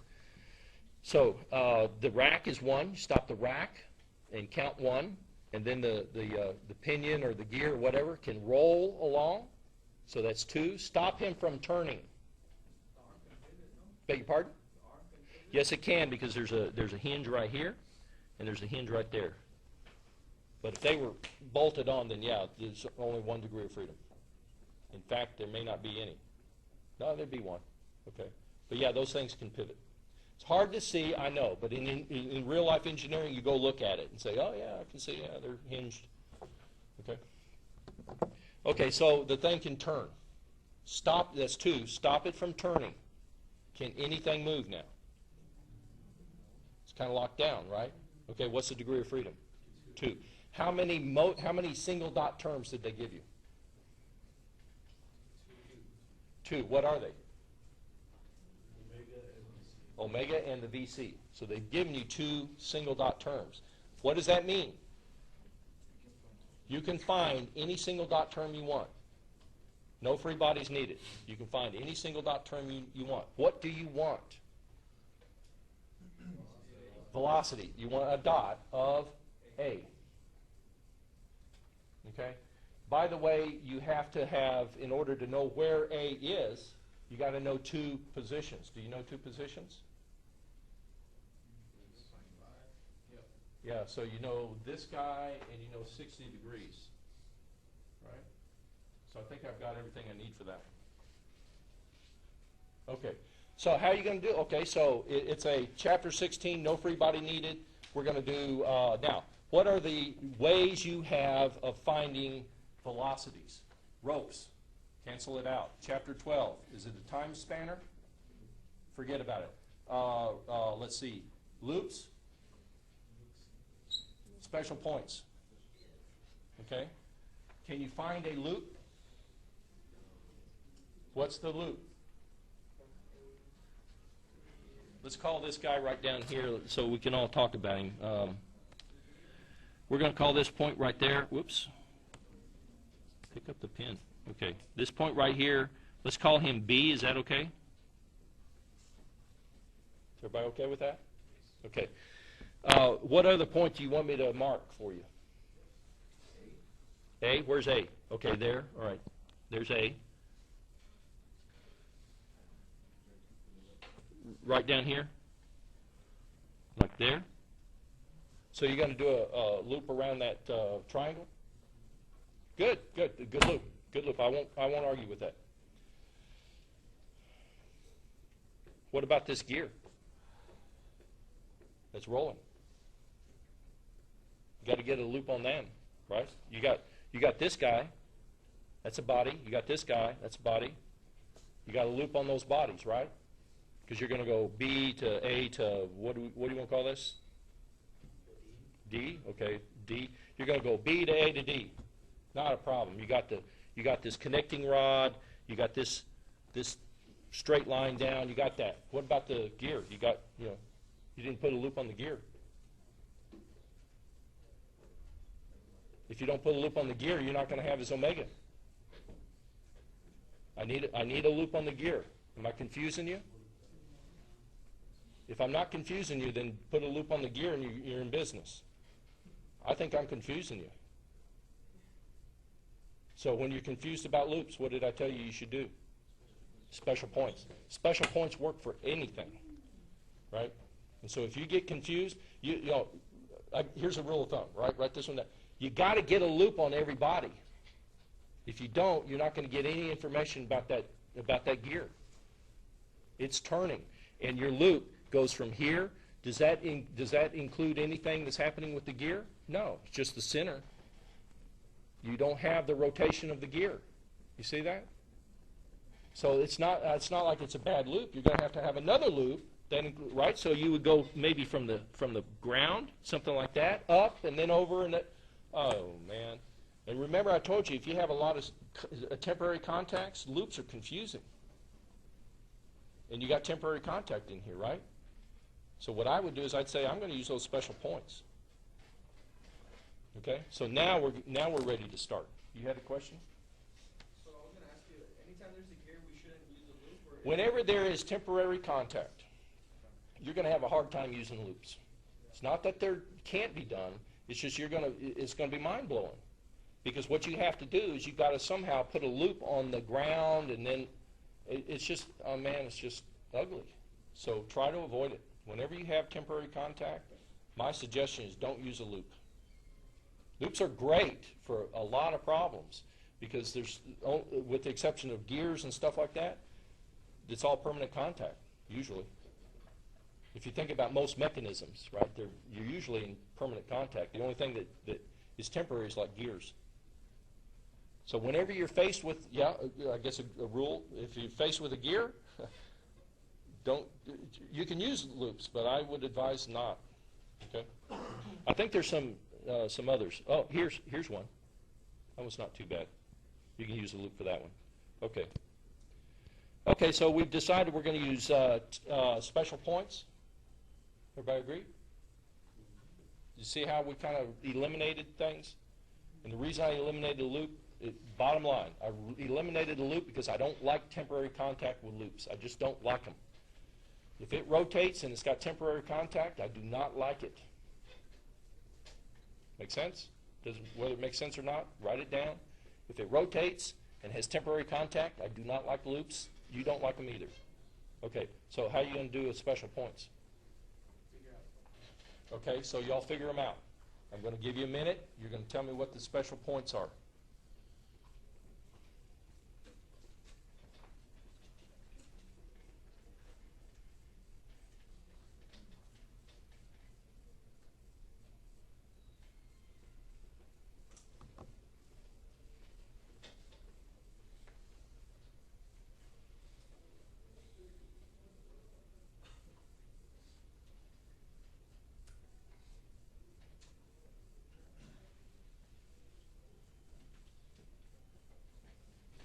So the rack is 1. You stop the rack and count 1, and then the pinion or the gear or whatever can roll along. So that's 2. Stop him from turning. Beg your pardon? Yes, it can, because there's a hinge right here. And there's a hinge right there. But if they were bolted on, then yeah, there's only 1 degree of freedom. In fact, there may not be any. No, there'd be 1. Okay. But yeah, those things can pivot. It's hard to see, I know, but in real life engineering, you go look at it and say, oh yeah, I can see, yeah, they're hinged. Okay. Okay, so the thing can turn. Stop, that's 2. Stop it from turning. Can anything move now? It's kind of locked down, right? Okay, what's the degree of freedom? 2. How many single dot terms did they give you? 2. What are they? Omega and the VC. So they've given you 2 single dot terms. What does that mean? You can find any single dot term you want. No free bodies needed. You can find any single dot term you want. What do you want? Velocity. You want a dot of A. Okay? By the way, you have to have, in order to know where A is, you got to know 2 positions. Do you know 2 positions? Yeah, so you know this guy and you know 60 degrees. Right? So I think I've got everything I need for that. Okay, so how are you going to do? Okay, so it's a chapter 16, no free body needed. We're going to do, now, what are the ways you have of finding velocities? Ropes, cancel it out. Chapter 12, is it a time spanner? Forget about it. Let's see, loops, special points. Okay, can you find a loop? What's the loop? Let's call this guy right down here so we can all talk about him. We're going to call this point right there. Whoops. Pick up the pen. Okay. This point right here, let's call him B. Is that okay? Is everybody okay with that? Okay. What other point do you want me to mark for you? A? Where's A? Okay, there. All right. There's A. Right down here? Like there? So you're going to do a loop around that triangle? Good, good. Good loop. Good loop. I won't argue with that. What about this gear? That's rolling. You got to get a loop on them, right? You got this guy. That's a body. You got this guy. That's a body. You got a loop on those bodies, right? Because you're going to go B to A to, what do you want to call this? D? Okay, D. You're going to go B to A to D. Not a problem. You got this connecting rod. You got this straight line down. You got that. What about the gear? You didn't put a loop on the gear. If you don't put a loop on the gear, you're not going to have his omega. I need a loop on the gear. Am I confusing you? If I'm not confusing you, then put a loop on the gear and you're in business. I think I'm confusing you. So when you're confused about loops, what did I tell you you should do? Special points. Special points work for anything, right? And so if you get confused, here's a rule of thumb, right? Write this one down. You got to get a loop on every body. If you don't, you're not going to get any information about that gear. It's turning, and your loop goes from here. Does that include anything that's happening with the gear? No, it's just the center. You don't have the rotation of the gear. You see that? So it's not like it's a bad loop. You're going to have another loop, then, right? So you would go maybe from the ground, something like that, up and then over and that. Oh man! And remember, I told you if you have a lot of temporary contacts, loops are confusing. And you got temporary contact in here, right? So what I would do is I'd say I'm going to use those special points. Okay? So now we're ready to start. You had a question? So I was going to ask you, anytime there's a gear, we shouldn't use a loop? Or Whenever there is temporary contact, you're going to have a hard time using loops. It's not that there can't be done. It's just it's going to be mind-blowing. Because what you have to do is you've got to somehow put a loop on the ground, and then it's just, oh man, it's just ugly. So try to avoid it. Whenever you have temporary contact, my suggestion is don't use a loop. Loops are great for a lot of problems because with the exception of gears and stuff like that, it's all permanent contact, usually. If you think about most mechanisms, right, you're usually in permanent contact. The only thing that is temporary is like gears. So whenever you're faced with, I guess a rule, if you're faced with a gear, don't, you can use loops, but I would advise not, okay? I think there's some others. Oh, here's one. That one's not too bad. You can use a loop for that one. Okay. Okay, so we've decided we're going to use special points. Everybody agree? You see how we kind of eliminated things? And the reason I eliminated the loop, bottom line, I eliminated the loop because I don't like temporary contact with loops. I just don't like them. If it rotates and it's got temporary contact, I do not like it. Make sense? Whether it makes sense or not, write it down. If it rotates and has temporary contact, I do not like loops. You don't like them either. Okay, so how are you going to do with special points? Okay, so y'all figure them out. I'm going to give you a minute. You're going to tell me what the special points are.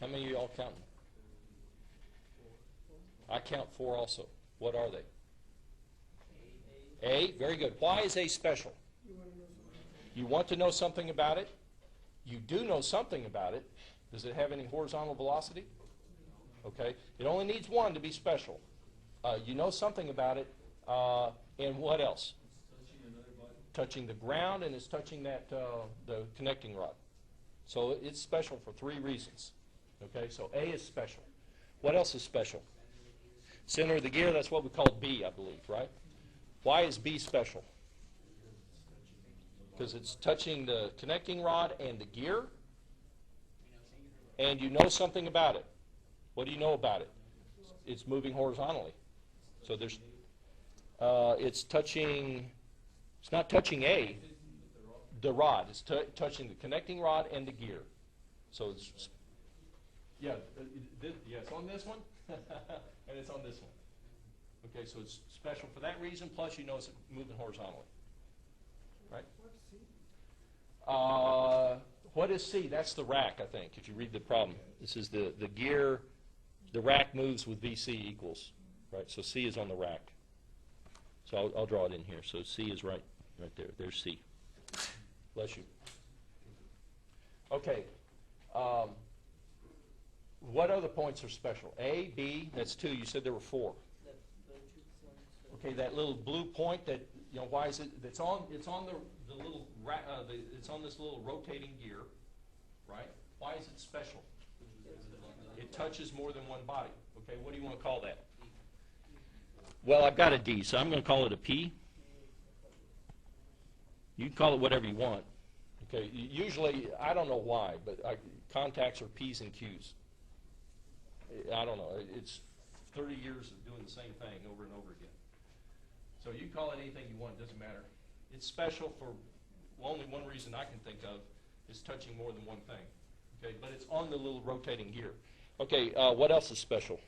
How many of y'all counting? I count 4 also. What are they? A, very good. Why is A special? You want to know something about it. You do know something about it. Does it have any horizontal velocity? Okay. It only needs 1 to be special. You know something about it. And what else? Touching the ground, and it's touching that the connecting rod. So it's special for 3 reasons. Okay, so A is special. What else is special? Center of the gear, that's what we call B, I believe, right? Why is B special? Because it's touching the connecting rod and the gear, and you know something about it. What do you know about it? It's moving horizontally. So there's, it's not touching A, the rod. It's touching the connecting rod and the gear. So it's, yeah, it's on this one, and it's on this one. Okay, so it's special for that reason, plus you know it's moving horizontally. Right? What is C? That's the rack, I think, if you read the problem. This is the gear, the rack moves with VC equals, right? So C is on the rack. So I'll draw it in here. So C is right there. There's C. Bless you. Okay. What other points are special? A, B, that's 2. You said there were 4. Okay, that little blue point that, you know, why is it? It's on the little it's on this little rotating gear, right? Why is it special? It touches more than one body. Okay, what do you want to call that? Well, I've got a D, so I'm going to call it a P. You can call it whatever you want. Okay, usually, I don't know why, but contacts are P's and Q's. I don't know. It's 30 years of doing the same thing over and over again. So you call it anything you want, it doesn't matter. It's special for only one reason I can think of, is touching more than one thing. Okay, but it's on the little rotating gear. Okay, what else is special?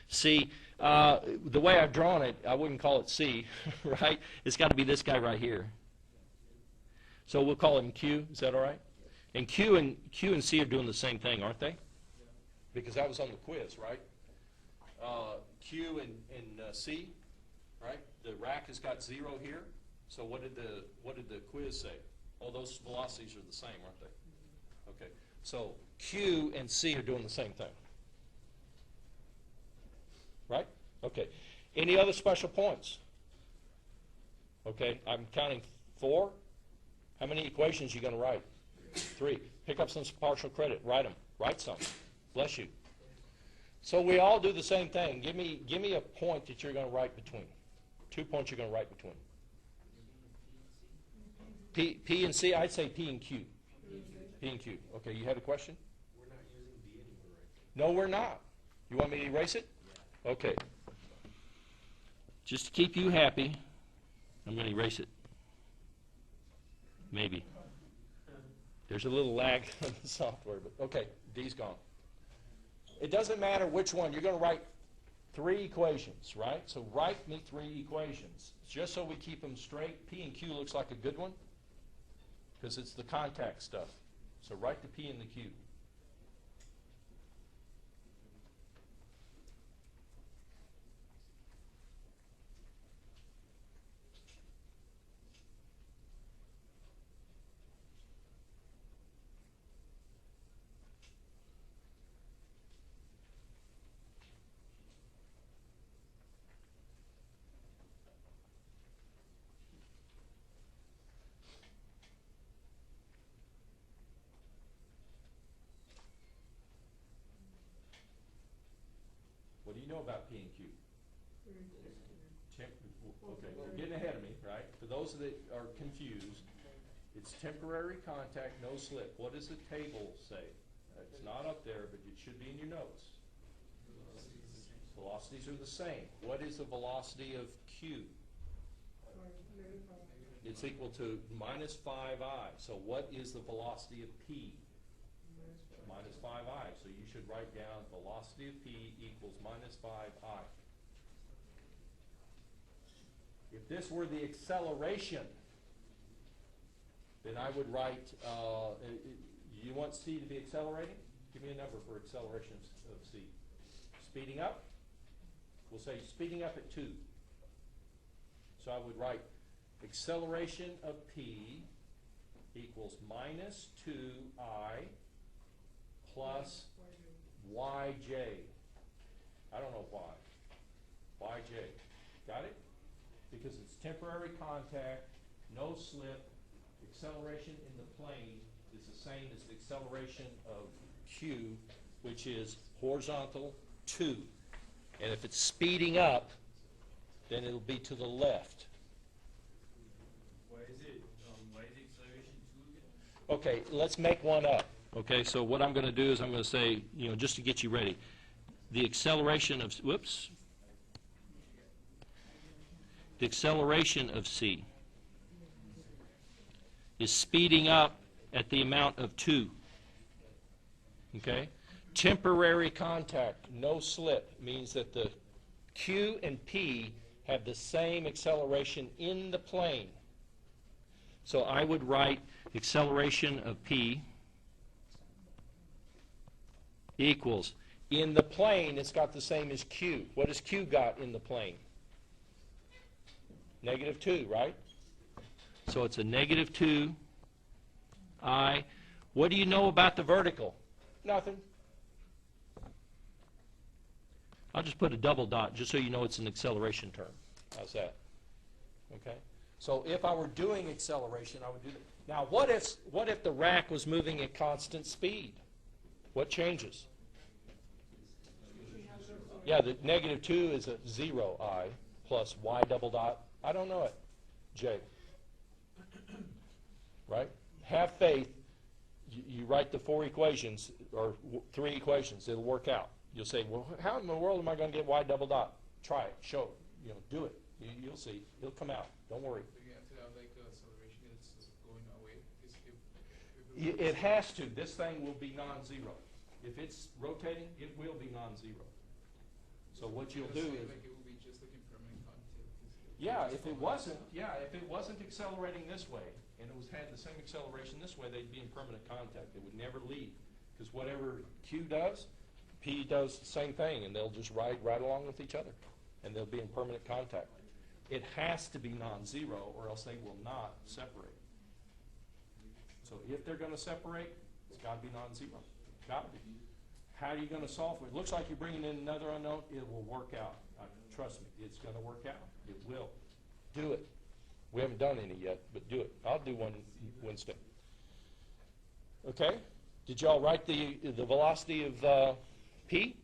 C, the way I've drawn it, I wouldn't call it C, right? It's got to be this guy right here. So we'll call him Q. Is that all right? And Q and C are doing the same thing, aren't they? Because that was on the quiz, right? Q and C, right? The rack has got 0 here. So what did the quiz say? Oh, those velocities are the same, aren't they? Okay. So Q and C are doing the same thing. Right? Okay. Any other special points? Okay. I'm counting 4. How many equations are you going to write? 3. Pick up some partial credit. Write them. Write some. Bless you. So we all do the same thing. Give me a point that you're going to write between. 2 points you're going to write between. P and C, I'd say P and Q. P and Q. Okay, you had a question? We're not using D anymore, right? No, we're not. You want me to erase it? Yeah. Okay. Just to keep you happy, I'm going to erase it. Maybe. There's a little lag in the software, but okay, D's gone. It doesn't matter which one. You're going to write 3 equations, right? So write me 3 equations, just so we keep them straight. P and Q looks like a good one, because it's the contact stuff. So write the P and the Q. What do you know about P and Q? Okay, well, getting ahead of me, right? For those that are confused, it's temporary contact, no slip. What does the table say? It's not up there, but it should be in your notes. Velocities are the same. What is the velocity of Q? It's equal to minus 5I. So what is the velocity of P? Minus 5I. So you should write down velocity of P equals minus 5I. If this were the acceleration, then I would write, you want C to be accelerating? Give me a number for acceleration of C. Speeding up? We'll say speeding up at 2. So I would write acceleration of P equals minus 2I plus yj. I don't know why. Yj. Got it? Because it's temporary contact, no slip. Acceleration in the plane is the same as the acceleration of Q, which is horizontal 2. And if it's speeding up, then it'll be to the left. Why is acceleration 2 again? Okay, let's make one up. Okay, so what I'm going to do is I'm going to say, just to get you ready, the acceleration of, the acceleration of C is speeding up at the amount of 2. Okay? Temporary contact, no slip, means that the Q and P have the same acceleration in the plane. So I would write acceleration of P equals, in the plane it's got the same as Q. What has Q got in the plane? Negative 2, right? So it's a negative 2I. What do you know about the vertical? Nothing. I'll just put a double dot just so you know it's an acceleration term. How's that? Okay? So if I were doing acceleration, I would do that. Now, what if the rack was moving at constant speed? What changes? Yeah, the negative 2 is a 0I plus y double dot. I don't know it. J. Right? Have faith. You write the 4 equations, or 3 equations. It'll work out. You'll say, well, how in the world am I going to get y double dot? Try it. Show it. Do it. You'll see. It'll come out. Don't worry. So you have to have like acceleration that's going away. It has to. This thing will be non-zero. If it's rotating, it will be non-zero. So what you'll do is, like it will be just like impermanent contact. if it wasn't accelerating this way, and it had the same acceleration this way, they'd be in permanent contact. They would never leave, because whatever Q does, P does the same thing, and they'll just ride right along with each other, and they'll be in permanent contact. It has to be non-zero, or else they will not separate. So if they're going to separate, it's got to be non-zero. Got to be. How are you going to solve it? It looks like you're bringing in another unknown. It will work out. Trust me, it's going to work out. It will. Do it. We haven't done any yet, but do it. I'll do one Wednesday. Okay? Did y'all write the velocity of P?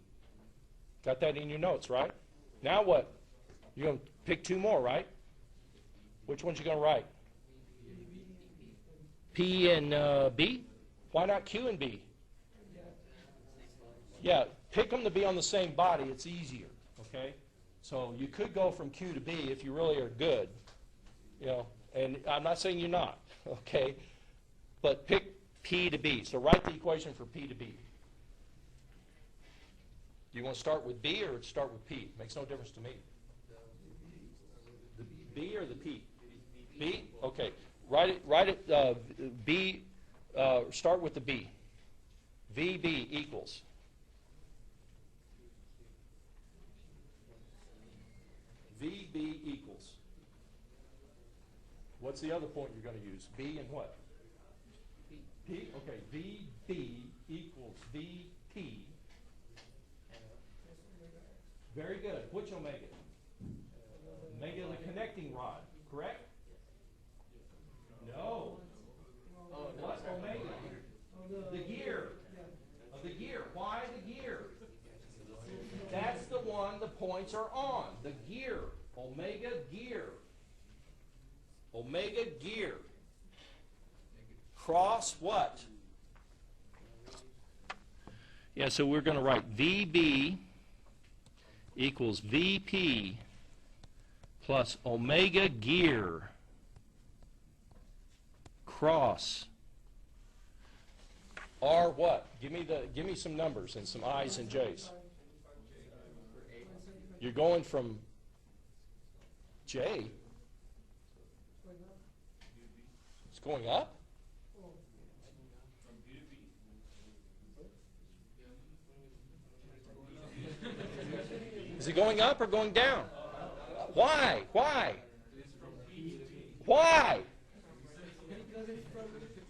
Got that in your notes, right? Now what? You're going to pick 2 more, right? Which ones you going to write? P and B? Why not Q and B? Yeah, pick them to be on the same body. It's easier, okay? So you could go from Q to B if you really are good, and I'm not saying you're not, okay? But pick P to B. So write the equation for P to B. Do you want to start with B or start with P? Makes no difference to me. The B or the P? B? Okay. Write it, B, start with the B. VB equals. VB equals. What's the other point you're going to use? B and what? P? Okay. VB equals VP. Very good. Which omega? Omega the connecting rod, correct? No. What omega? The gear. The gear. Why the gear? That's the one the points are on. The gear. Omega gear. Omega gear. Cross what? Yeah, so we're going to write VB equals VP plus omega gear cross R what? Give me some numbers and some I's and J's. You're going from J. It's going up? Is it going up or going down? Why? Why? Why?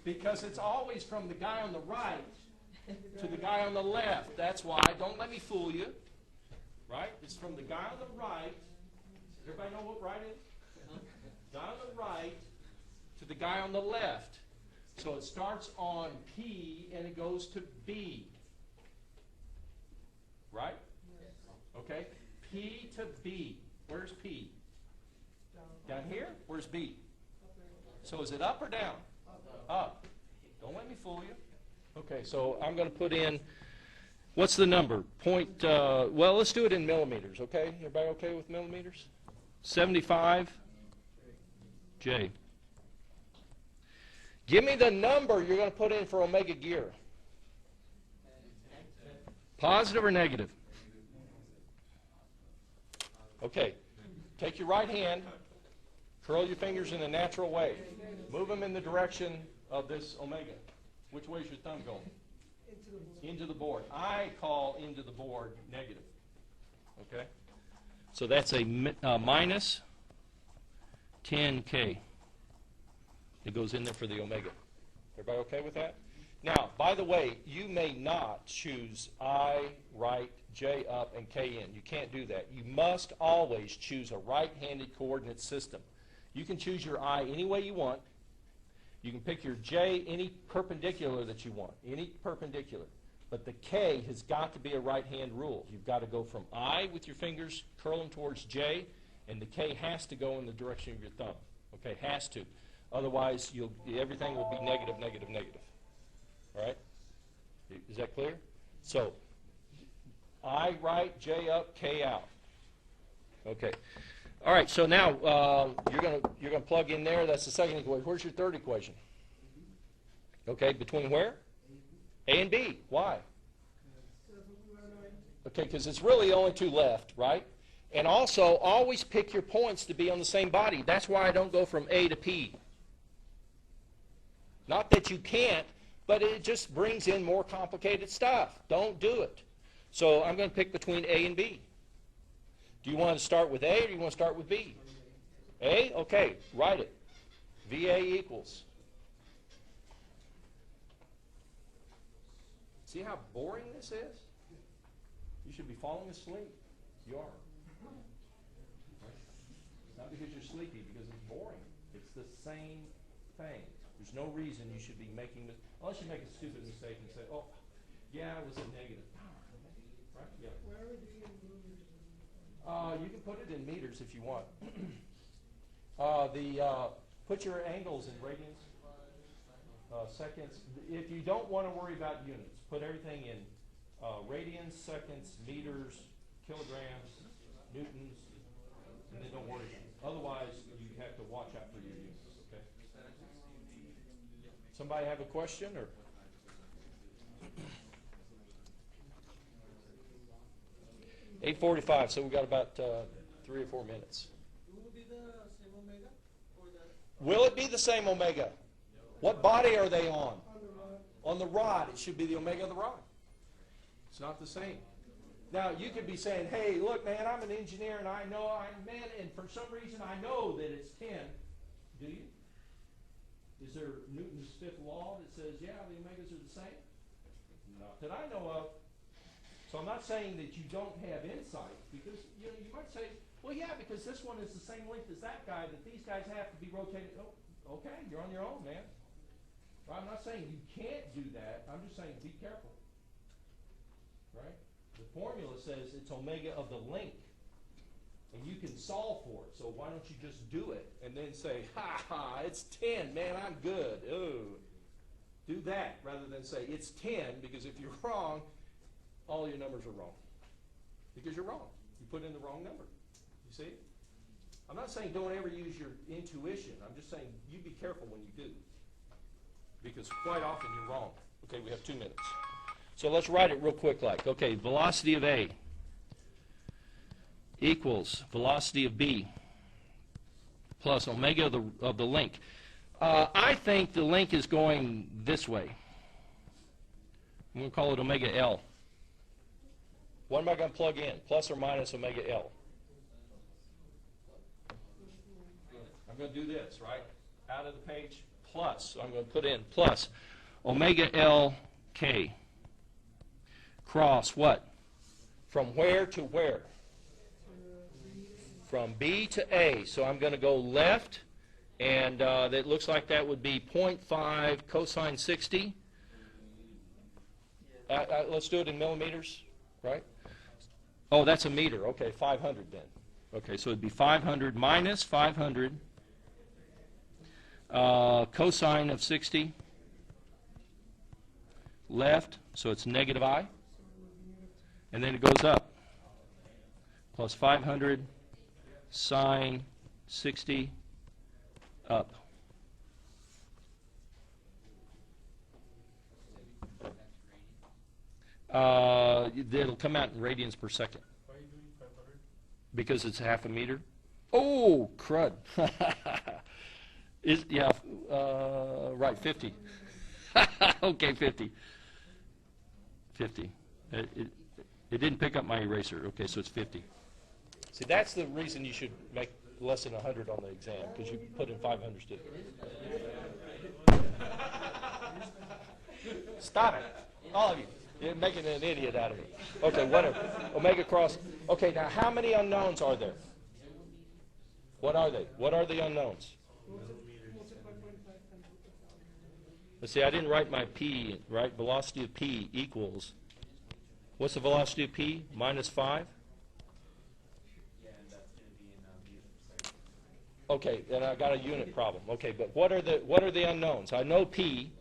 Because it's always from the guy on the right to the guy on the left. That's why. Don't let me fool you. Right? It's from the guy on the right. Everybody know what right is? Guy on the right to the guy on the left. So it starts on P and it goes to B. Right? Okay? P to B. Where's P? Down here? Where's B? So is it up or down? Up. Don't let me fool you. Okay, so I'm going to put in, what's the number? Well, let's do it in millimeters, okay? Everybody okay with millimeters? 75 J. Give me the number you're going to put in for omega gear. Positive or negative? Okay. Take your right hand, curl your fingers in a natural way. Move them in the direction of this omega. Which way is your thumb going? Into the board. I call into the board negative. Okay? So that's a minus 10K. It goes in there for the omega. Everybody okay with that? Now, by the way, you may not choose I, right, J up, and K in. You can't do that. You must always choose a right-handed coordinate system. You can choose your I any way you want. You can pick your J any perpendicular that you want, any perpendicular. But the K has got to be a right-hand rule. You've got to go from I with your fingers curling towards J, and the K has to go in the direction of your thumb. Okay, has to. Otherwise, everything will be negative, negative, negative. All right? Is that clear? So, I right, J up, K out. Okay. All right. So now you're gonna plug in there. That's the second equation. Where's your third equation? Okay. Between where? A and B. Why? Okay, because it's really only two left, right? And also, always pick your points to be on the same body. That's why I don't go from A to P. Not that you can't, but it just brings in more complicated stuff. Don't do it. So I'm going to pick between A and B. Do you want to start with A or do you want to start with B? A? Okay, write it. VA equals. See how boring this is? You should be falling asleep. You are. Not because you're sleepy, because it's boring. It's the same thing. There's no reason you should be making this, unless you make a stupid mistake and say, oh, yeah, it was a negative. Right? Yeah. Where are we doing in millimeters? You can put it in meters if you want. Put your angles in radians, seconds. If you don't want to worry about units, put everything in radians, seconds, meters, kilograms, newtons, and then don't worry about it. Otherwise, you have to watch out for your units. Okay. Somebody have a question or? 8:45, so we've got about 3 or 4 minutes. It will be the same omega or the Will it be the same omega? What body are they on? On the rod. It should be the omega of the rod. It's not the same. Now, you could be saying, hey, look, man, I'm an engineer, and I know, and for some reason I know that it's 10. Do you? Is there Newton's fifth law that says, yeah, the omegas are the same? Not that I know of. So I'm not saying that you don't have insight, because you might say, well, yeah, because this one is the same length as that guy, that these guys have to be rotated. Oh, okay, you're on your own, man. I'm not saying you can't do that. I'm just saying be careful. Right? The formula says it's omega of the length. And you can solve for it. So why don't you just do it and then say, ha ha, it's 10, man, I'm good. Ooh. Do that rather than say it's 10, because if you're wrong, all your numbers are wrong. Because you're wrong. You put in the wrong number. You see? I'm not saying don't ever use your intuition. I'm just saying you be careful when you do. Because quite often you're wrong. Okay, we have 2 minutes. So let's write it real quick like. Okay, velocity of A equals velocity of B plus omega of the link. I think the link is going this way. I'm going to call it omega L. What am I going to plug in? Plus or minus omega L? I'm going to do this, right? Out of the page, plus. So I'm going to put in plus omega L K cross what? From where to where? From B to A. So I'm going to go left, and that looks like that would be 0.5 cosine 60. Let's do it in millimeters, right? Oh, that's a meter. Okay, 500 then. Okay, so it'd be 500 minus 500 cosine of 60 left, so it's negative I. And then it goes up. Plus 500 sine 60 up. It'll come out in radians per second. Why are you doing 500? Because it's half a meter. Oh, crud. Right, 50. Okay, 50. 50. It didn't pick up my eraser. Okay, so it's 50. See, that's the reason you should make less than 100 on the exam, because you put in 500s too. Stop it. All of you. You're making an idiot out of me. Okay, whatever. Omega cross. Okay, now how many unknowns are there? What are they? What are the unknowns? Let's see, I didn't write my P, right? Velocity of P equals, what's the velocity of P? Minus 5? yeah, and that's going to be in meters per second. Okay, then I got a unit problem. Okay, but what are the unknowns? I know P,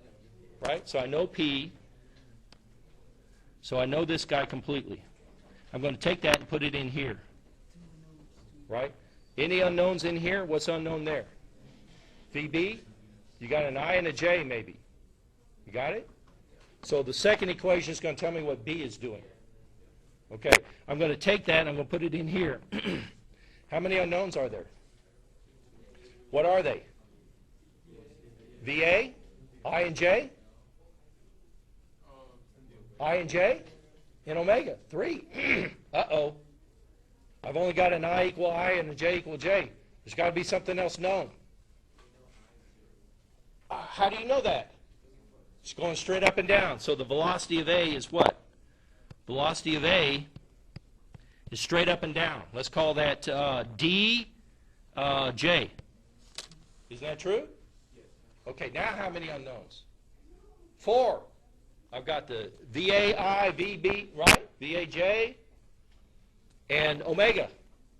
right? So I know P. So I know this guy completely. I'm going to take that and put it in here. Right? Any unknowns in here? What's unknown there? VB? You got an I and a J maybe. You got it? So the second equation is going to tell me what B is doing. Okay? I'm going to take that and I'm going to put it in here. How many unknowns are there? What are they? VA? I and J? I and J? And omega? 3. Uh-oh. I've only got an I equal I and a J equal J. There's got to be something else known. How do you know that? It's going straight up and down. So the velocity of A is what? Velocity of A is straight up and down. Let's call that DJ. Isn't that true? Okay, now how many unknowns? 4. I've got the VAI, VB, right? VAJ, and omega.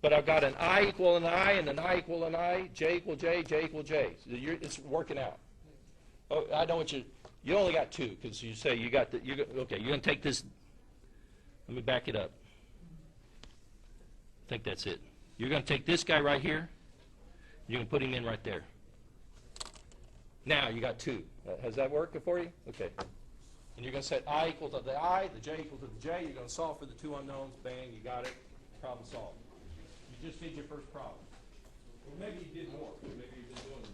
But I've got an I equal an I, and an I equal an I, J equal J, J equal J. So it's working out. Oh, I know what you only got 2, because you say you got okay, you're going to take this. Let me back it up. I think that's it. You're going to take this guy right here. You're going to put him in right there. Now you got 2. Has that worked for you? Okay. And you're going to set I equal to the I, the J equal to the J. You're going to solve for the 2 unknowns. Bang, you got it. problem solved. You just did your first problem. Or maybe you did more. Maybe you've been doing